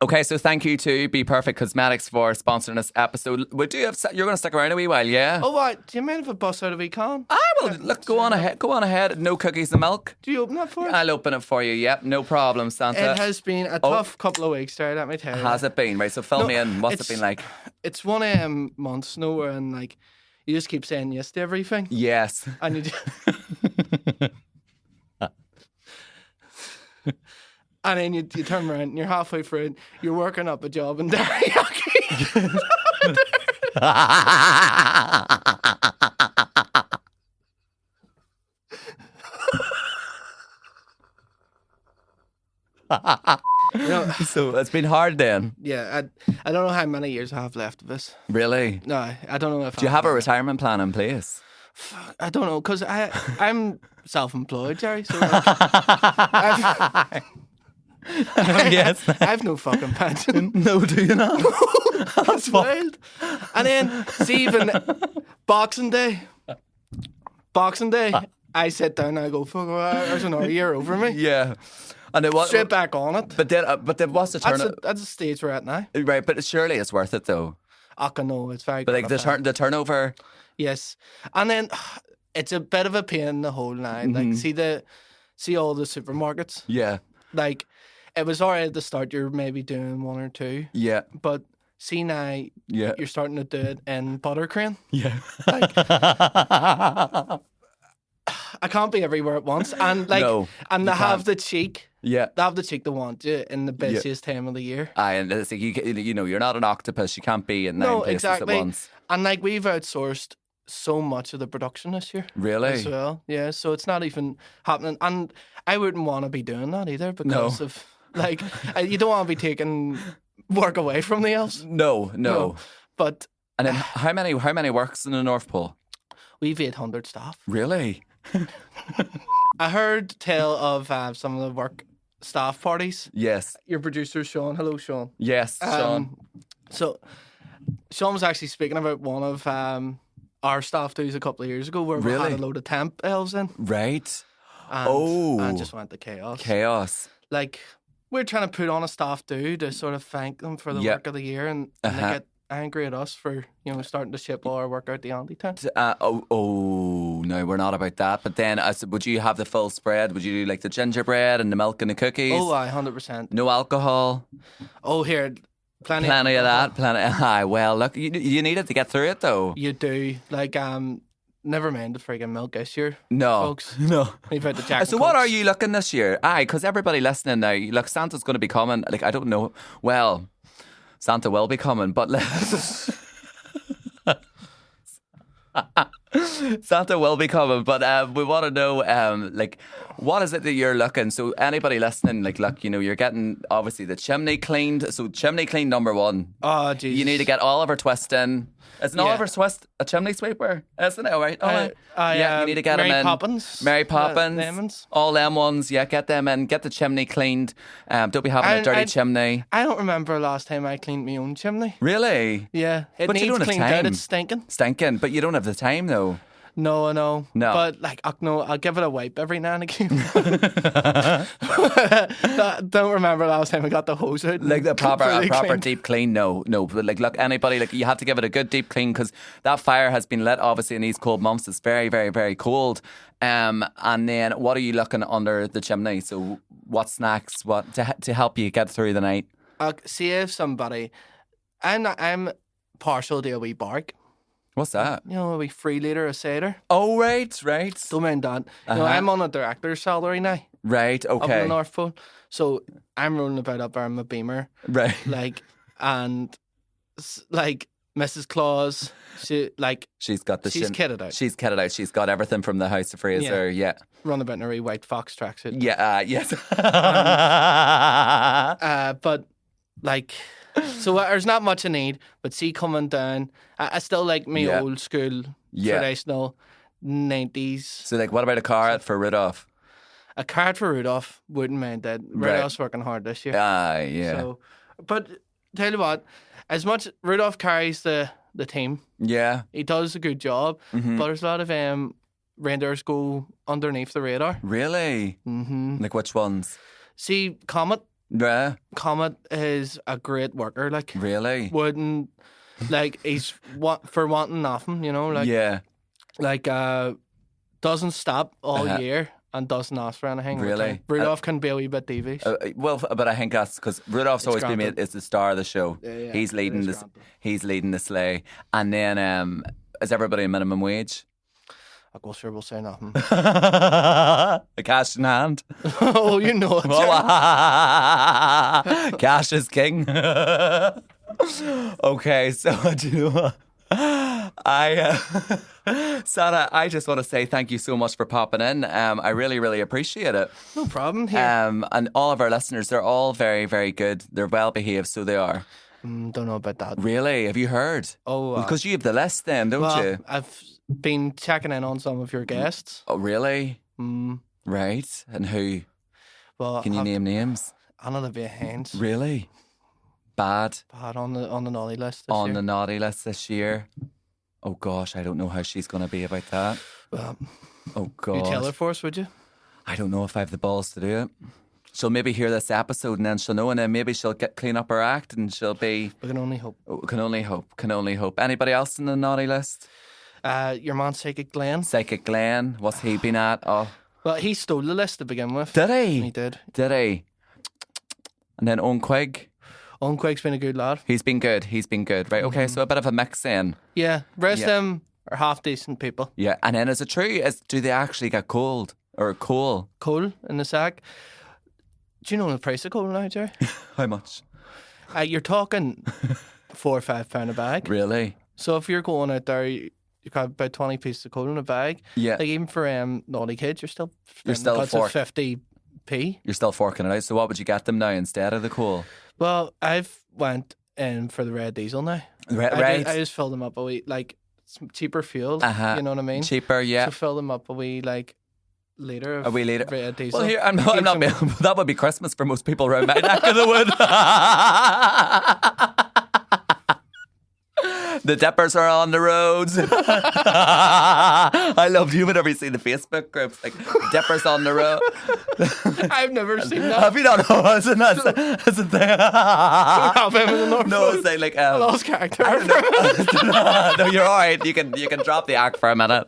Okay, so thank you to Be Perfect Cosmetics for sponsoring this episode. We do have, you're going to stick around a wee while, yeah? Oh, what? Do you mind if I bust out a wee can? Well, look, go on ahead. No cookies and milk. Do you open that for us? I'll open it for you, yep. No problem, Santa. It has been a tough couple of weeks, Terry, let me tell you. Has it been? Right, so fill me in. What's it been like? It's one of them months, no, where and like, you just keep saying yes to everything. Yes. And you just... And then you turn around and you're halfway through it, you're working up a job in teriyaki. You know, so it's been hard then. Yeah, I don't know how many years I have left of this. Really? No, I don't know if. Do you have a retirement plan in place? I don't know, because I'm self-employed, Jerry. So Yes. I have no fucking pension. No, do you not? That's wild. And then, see, even Boxing Day, I sit down and I go, fuck, there's another year over me. Yeah. And it was straight back on it. But then what's the turn? That's the stage we're at now. Right, but surely it's worth it though. I can know it's very. But like the turnover. Yes, and then it's a bit of a pain in the hole now. Mm-hmm. Like see all the supermarkets. Yeah. Like it was alright at the start. You're maybe doing one or two. Yeah. But see now. Yeah. You're starting to do it in Buttercrane. Yeah. Like, I can't be everywhere at once, and like, no, and they have the cheek. Yeah, they have the cheek to want you in the busiest time of the year. And it's like you know, you're not an octopus. You can't be in 9 places exactly. at once. And like we've outsourced so much of the production this year. Really? As well, yeah. So it's not even happening, and I wouldn't want to be doing that either because of like you don't want to be taking work away from the else. No. But and then how many works in the North Pole? We've 800 staff. Really? I heard tell of some of the work staff parties. Yes. Your producer, Sean. Hello, Sean. Yes, Sean. So, Sean was actually speaking about one of our staff dues a couple of years ago where we had a load of temp elves in. Right. And just went to chaos. Chaos. Like, we're trying to put on a staff due to sort of thank them for the work of the year and they get angry at us for, starting to ship all our work out the Andy-town. No, we're not about that. But then, would you have the full spread? Would you do like the gingerbread and the milk and the cookies? Oh, 100%. No alcohol? Oh, here, plenty of that. Plenty. Well, look, you need it to get through it, though. You do. Like, never mind the friggin' milk this year. No. Folks. No. We've had the Jack So what are you looking this year? Because everybody listening now, look, Santa's going to be coming. Like, I don't know. Well, Santa will be coming, but Santa will be coming, but we want to know, like, what is it that you're looking? So anybody listening, like, look, you know, you're getting obviously the chimney cleaned. So chimney clean number 1. Oh, Jesus. You need to get Oliver Twist in. Isn't Oliver Twist a chimney sweeper? Isn't it? All right. Yeah, you need to get him in. Mary Poppins. Lemons. All them ones. Yeah, get them in. Get the chimney cleaned. Don't be having a dirty chimney. I don't remember last time I cleaned my own chimney. Really? Yeah. It But needs you don't have cleaned time. out. It's stinking. Stinking, but you don't have the time though. No, I know. No. But, like, I'll give it a wipe every now and again. Don't remember last time I got the hose out. Like the proper cleaned. deep clean, no. But like, look, anybody, like, you have to give it a good deep clean because that fire has been lit, obviously, in these cold months. It's very, very, very cold. And then what are you looking under the chimney? So what snacks, what to help you get through the night? See if somebody... I'm partial to a wee bark. What's that? You know, a wee 3 litre of cider. Oh, right. Don't mind that. You know, I'm on a director's salary now. Right, okay. Up in the North Pole. So I'm rolling about up there in my Beamer. Right. Like, and, like, Mrs. Claus, she's kitted out. She's kitted out. She's got everything from the House of Fraser, yeah. Run about in a wee white fox tracksuit. Yeah, yes. But, like... So there's not much I need, but see coming down, I still like me old school, traditional 90s. So, like, what about a card for Rudolph? A card for Rudolph, wouldn't mind that. Rudolph's working hard this year. Yeah. So, but tell you what, as much Rudolph carries the team, he does a good job, but there's a lot of reindeers go underneath the radar. Really? Mm-hmm. Like which ones? See, Comet. Yeah. Comet is a great worker, like. Really? Wouldn't, like, he's for wanting nothing, you know, like. Yeah. Like, doesn't stop all year and doesn't ask for anything. Really? Rudolph can be a wee bit devious. Well, but I think that's because Rudolph's always been made as the star of the show. Yeah, he's leading the sleigh. And then, is everybody a minimum wage? I go sure we'll say nothing. A cash in hand. Oh, you know it. Cash is king. Okay, so do you know what? Sarah, I just want to say thank you so much for popping in. I really, really appreciate it. No problem here. And all of our listeners, they're all very, very good. They're well behaved, so they are. Don't know about that. Really? Have you heard? Oh, because you have the list then, don't you? I've been checking in on some of your guests. Oh, really? Right. And who? Well, can you name names? Olivia Haynes. Really? Bad on the naughty list this year. On the naughty list this year. Oh gosh, I don't know how she's going to be about that. Oh god. You tell her for us, would you? I don't know if I have the balls to do it. She'll maybe hear this episode and then she'll know, and then maybe she'll clean up her act and she'll be... We can only hope. Can only hope. Anybody else in the naughty list? Your man, Psychic Glenn. Psychic Glenn. What's he been at? Oh. Well, he stole the list to begin with. Did he? He did. Did he? And then Owen Quigg. Owen Quigg's been a good lad. He's been good. Right, okay, so a bit of a mix then. Yeah, rest of them are half decent people. Yeah, and then is it true? Do they actually get cold? Or coal? Coal in the sack. Do you know the price of coal now, Jerry? How much? You're talking £4 or £5 a bag. Really? So if you're going out there, you got about 20 pieces of coal in a bag. Yeah. Like even for naughty kids, you're still 50p. You're still forking it out. So what would you get them now instead of the coal? Well, I've went in for the red diesel now. Right. I just fill them up a wee, like, it's cheaper fuel. Uh-huh. You know what I mean? Cheaper, yeah. So fill them up a wee, like, litre of red diesel. Well, here, I'm not that would be Christmas for most people around my neck of the wood. The dippers are on the roads. I love you whenever you see the Facebook groups, like dippers on the road. I've never seen that. Have you not? No, isn't that? Have him in the North No, it's like I lost character. No, you're all right. You can drop the act for a minute.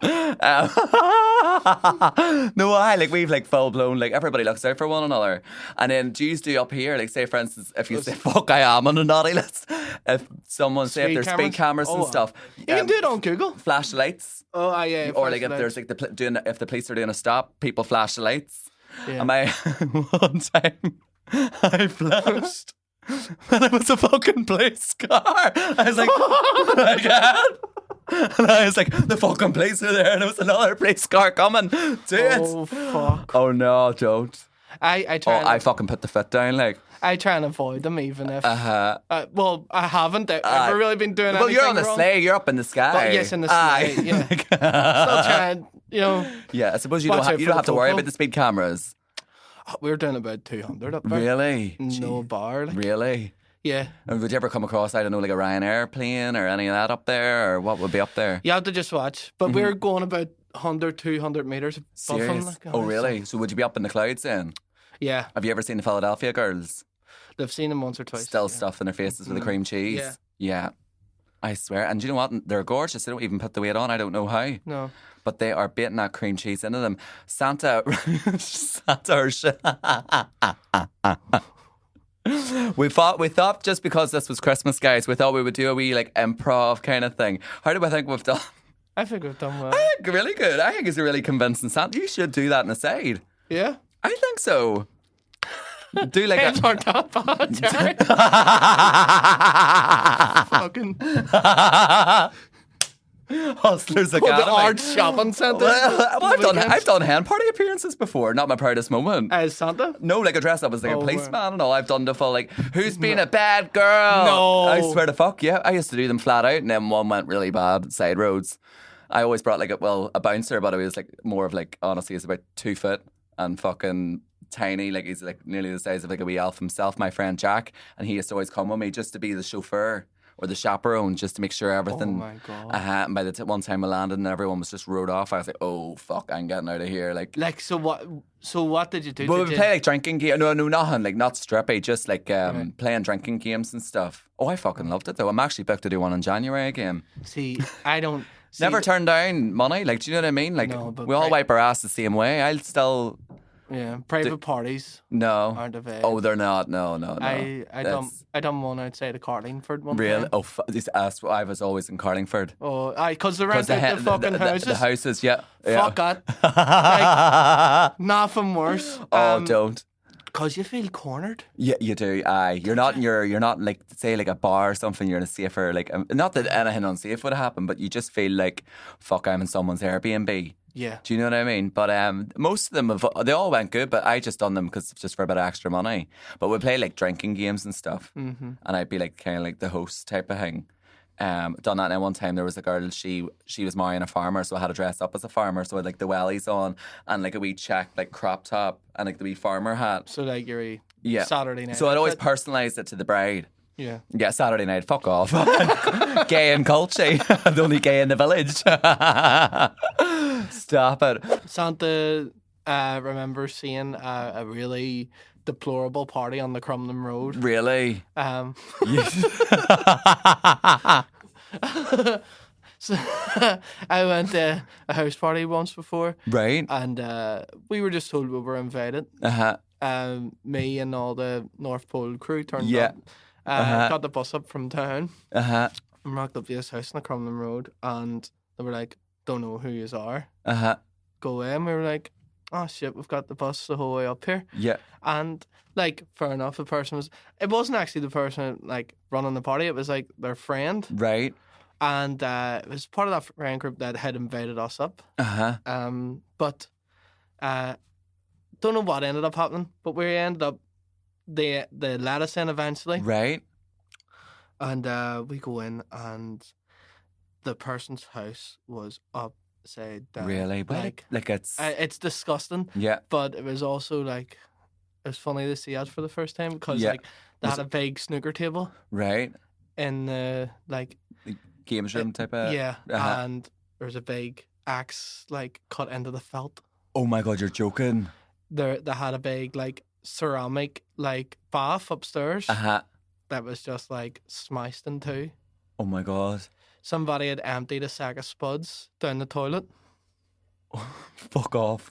No, we've like full blown, like everybody looks out for one another. And then Jews do up here, like say for instance, if you say fuck, I am on a naughty list. If someone say if there's speed cameras and stuff, you can do it on Google. Flash lights. Oh, yeah. Or like if there's like if the police are doing a stop, people flash the lights. Yeah. And one time I flashed when it was a fucking police car. I was like, oh my god. And I was like, the fucking police are there, and there was another police car coming. Do it. Oh, fuck. Oh, no, don't. I try I fucking put the foot down, like. I try and avoid them, even if... well, I haven't ever really been doing anything Well, you're on the wrong. sleigh. You're up in the sky. But yes, in the sleigh, yeah. Still trying, Yeah, I suppose you don't have to worry about the speed cameras. We were doing about 200 up there. Really? No bar. Like. Really? Yeah. And would you ever come across, I don't know, like a Ryanair plane or any of that up there? Or what would be up there? You have to just watch. But we were going about 100, 200 metres above them. Serious? Oh, really? So would you be up in the clouds then? Yeah. Have you ever seen the Philadelphia girls? They've seen them once or twice. Still stuffing their faces with the cream cheese? Yeah. Yeah. I swear. And do you know what? They're gorgeous. They don't even put the weight on. I don't know how. No. But they are baiting that cream cheese into them. Santa or shit. We thought just because this was Christmas, guys, we thought we would do a wee like improv kind of thing. How do I think we've done? I think we've done well. I think really good. I think it's a really convincing Santa. You should do that in the side. Yeah. I think so. Do like Hands aren't that bad, Jerry. Fucking Hustlers Academy. the art shopping centre. Well, I've done hen party appearances before. Not my proudest moment. As Santa? No, like a dress up as like a policeman right. and all. I've done the full like, who's been a bad girl? No. I swear to fuck, yeah. I used to do them flat out, and then one went really bad, side roads. I always brought like a bouncer, but it was like more of like, honestly, he's about 2 foot and fucking tiny. Like he's like nearly the size of like a wee elf himself, my friend Jack. And he used to always come with me just to be the chauffeur or the chaperone, just to make sure everything. Oh my God. And by the one time we landed and everyone was just rode off, I was like, oh fuck, I'm getting out of here. Like so what did you do? Well, we play like drinking games. No, nothing. Like not strippy, just like playing drinking games and stuff. Oh, I fucking loved it though. I'm actually booked to do one in January again. See, I don't. Never turn down money. Like, do you know what I mean? Like, No, but we all wipe our ass the same way. I'll still. Yeah, private parties No. aren't available. Oh, they're not. No. I done one outside of Carlingford one Really? time. Oh, I was always in Carlingford. Oh, because they rented the fucking houses. The houses, yeah. Fuck that. Like, nothing worse. Oh, don't. Because you feel cornered. Yeah, you do. Aye, you're not like say like a bar or something. You're in a safer like not that anything unsafe would happen, but you just feel like fuck, I'm in someone's Airbnb. Yeah. Do you know what I mean? But most of them they all went good, but I just done them because just for a bit of extra money. But we play like drinking games and stuff, and I'd be like kind of like the host type of thing. Done that. And one time there was a girl, she was marrying a farmer, so I had to dress up as a farmer. So I had like the wellies on and like a wee check like crop top and like the wee farmer hat. So like your Yeah. Saturday night. So I'd always personalise it to the bride. Yeah. Yeah, Saturday night, fuck off. Gay and culty. The only gay in the village. Stop it. Santa remembers seeing a really deplorable party on the Crumlin Road. Really? So I went to a house party once before. Right. And we were just told we were invited. Me and all the North Pole crew turned up. Got the bus up from town. And rocked up to this house on the Crumlin Road. And they were like, don't know who yous are. Go away. And we were like, oh shit, we've got the bus the whole way up here. Yeah. And like, fair enough, it wasn't actually the person like running the party, it was like their friend. Right. And it was part of that friend group that had invited us up. But don't know what ended up happening, but we ended up they let us in eventually. Right. And we go in and the person's house was upside down. Really? Like it's disgusting. Yeah. But it was also like, it was funny to see us for the first time because like they had a big snooker table. Right. In the like games room type of. Yeah. And there's a big axe like cut into the felt. Oh my God, you're joking. They had a big like ceramic like bath upstairs. That was just like smashed in two. Oh my God. Somebody had emptied a sack of spuds down the toilet. Fuck off.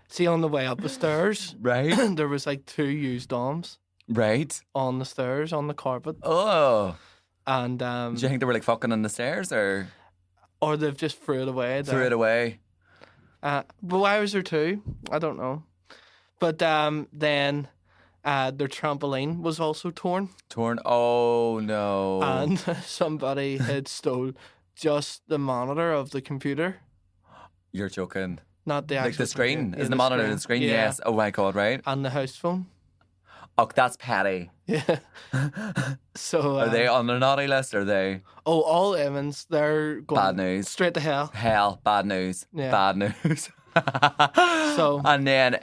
See, on the way up the stairs, right, there was like 2 used arms. Right. On the stairs, on the carpet. Oh. And do you think they were like fucking on the stairs or they've just threw it away? Threw it away. But why was there 2? I don't know. But then their trampoline was also torn. Torn? Oh, no. And somebody had stole just the monitor of the computer. You're joking. Not the actual the screen? computer. Is the monitor the screen? Yeah. Yes. Oh, my God, right? And the house phone. Oh, that's petty. Yeah. So Are they on the naughty list? Or are they? Oh, all Evans, they're going Bad news. straight to hell. Hell, bad news. Yeah. Bad news. So and then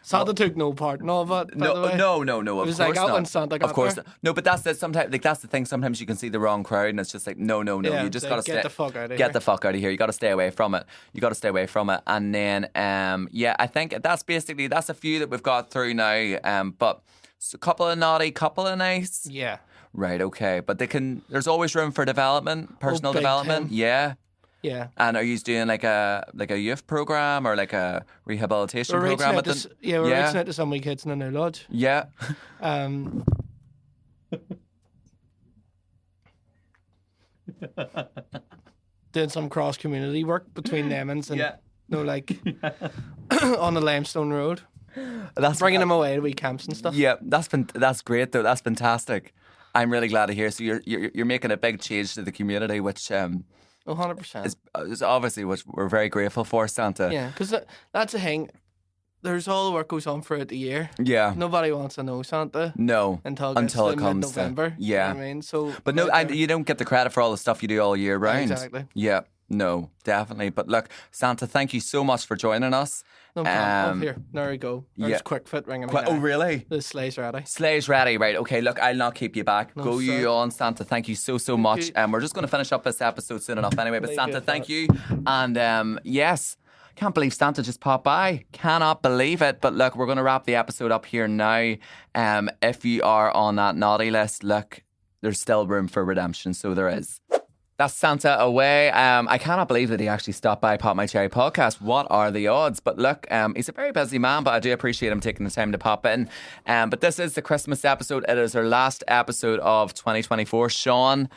Santa took no part in all of it. By the way. No. It Of was course like out not. when Santa got Of course there. not. No, but that's it. Sometimes, like that's the thing. Sometimes you can see the wrong crowd, and it's just like no. Yeah, You just like, gotta get the fuck out of here. Get the fuck out of here. You gotta stay away from it. And then I think that's a few that we've got through now. But it's a couple of naughty, couple of nice. Yeah. Right. Okay. But there's always room for development, personal big development. time. Yeah. Yeah. And are you doing like a youth program or like a rehabilitation We're reaching program out with them? we're reaching out to some wee kids in the new lodge. Yeah. Doing some cross community work between them and Yeah. on the Limestone Road. That's Bringing them away to wee camps and stuff. Yeah, that's great though. That's fantastic. I'm really glad to hear. So you're making a big change to the community, which 100%. is obviously what we're very grateful for, Santa. Yeah, because that's the thing. There's all the work goes on throughout the year. Yeah. Nobody wants to know Santa. No. Until it comes November. to yeah. You know what I mean? So but no, you don't get the credit for all the stuff you do all year round. Exactly. Yeah. No, definitely. But look, Santa, thank you so much for joining us. No problem. Here, there we go. There's Quick Fit ringing me. Oh, really? The sleigh's ready. Sleigh's ready, right? Okay, look, I'll not keep you back. No, Go sir. you on, Santa. Thank you so much. We're just going to finish up this episode soon enough anyway. But Santa, thank you. And yes, can't believe Santa just popped by. Cannot believe it. But look, we're going to wrap the episode up here now. If you are on that naughty list, look, there's still room for redemption. So there is. That's Santa away. I cannot believe that he actually stopped by Pop My Cherry Podcast. What are the odds? But look, he's a very busy man, but I do appreciate him taking the time to pop in. But this is the Christmas episode. It is our last episode of 2024. Sean,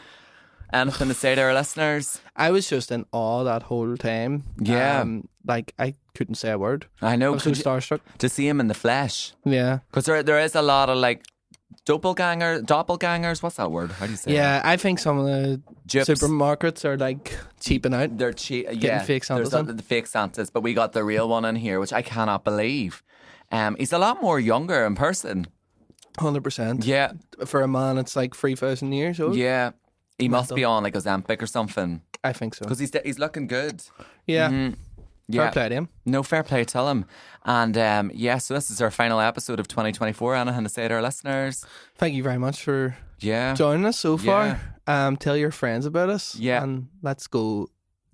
anything to say to our listeners? I was just in awe that whole time. Yeah. I couldn't say a word. I know. I was so starstruck. To see him in the flesh. Yeah. Because there is a lot of like doppelgangers. What's that word? How do you say Yeah, that? I think some of the Gyps. supermarkets are like cheaping out. They're cheap. Getting fake Santas there's in. the fake Santas, but we got the real one in here, which I cannot believe. He's a lot more younger in person. 100%. Yeah. For a man, it's like 3,000 years old. Yeah. He must Mental. be on like Ozempic or something. I think so. Because he's looking good. Yeah. Mhm. Fair play to him. No, fair play to him. And so this is our final episode of 2024. Anything to say to our listeners? Thank you very much for Yeah. joining us so far. Tell your friends about us. Yeah. And let's go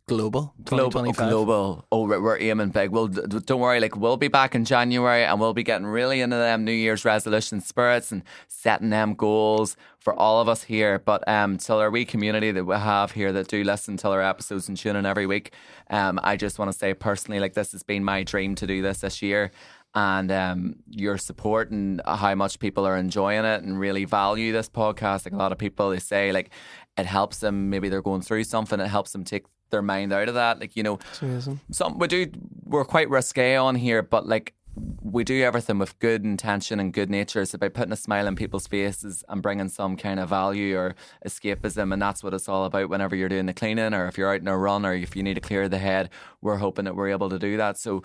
global. 2025. Global. Oh, we're aiming big. Well, don't worry. Like we'll be back in January, and we'll be getting really into them New Year's resolution spirits and setting them goals for all of us here. But till our wee community that we have here that do listen to our episodes and tune in every week, I just want to say personally, like this has been my dream to do this year. And your support and how much people are enjoying it and really value this podcast. Like a lot of people, they say like it helps them. Maybe they're going through something. It helps them take their mind out of that. Like, you know, It's amazing. we're quite risque on here, but like we do everything with good intention and good nature. It's about putting a smile on people's faces and bringing some kind of value or escapism. And that's what it's all about whenever you're doing the cleaning or if you're out in a run or if you need to clear the head. We're hoping that we're able to do that. So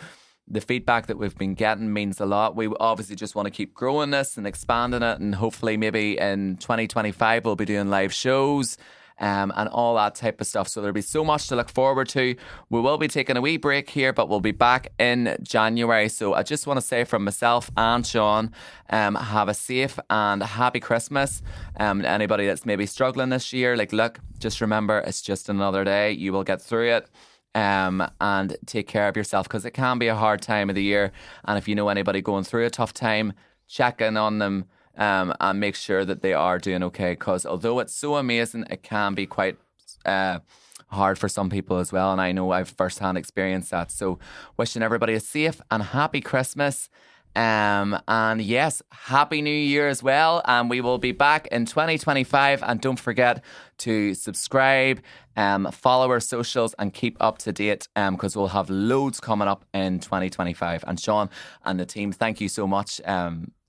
the feedback that we've been getting means a lot. We obviously just want to keep growing this and expanding it, and hopefully maybe in 2025 we'll be doing live shows and all that type of stuff. So there'll be so much to look forward to. We will be taking a wee break here, but we'll be back in January. So I just want to say from myself and Sean, have a safe and happy Christmas. Anybody that's maybe struggling this year, like look, just remember it's just another day. You will get through it. And take care of yourself because it can be a hard time of the year. And if you know anybody going through a tough time, check in on them and make sure that they are doing okay. Because although it's so amazing, it can be quite hard for some people as well. And I know I've firsthand experienced that. So wishing everybody a safe and happy Christmas. And yes, Happy New Year as well. And we will be back in 2025. And don't forget to subscribe, follow our socials and keep up to date because we'll have loads coming up in 2025. And Sean and the team, thank you so much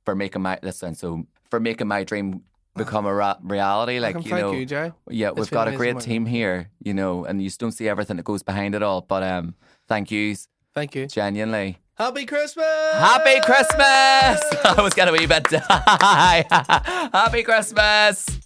for making my dream become a reality. Like, you know, thank you, Jerry. Yeah, we've got a great team here, you know, and you just don't see everything that goes behind it all. But thank yous. Thank you. Genuinely. Happy Christmas! Happy Christmas! I was getting a wee bit. Happy Christmas!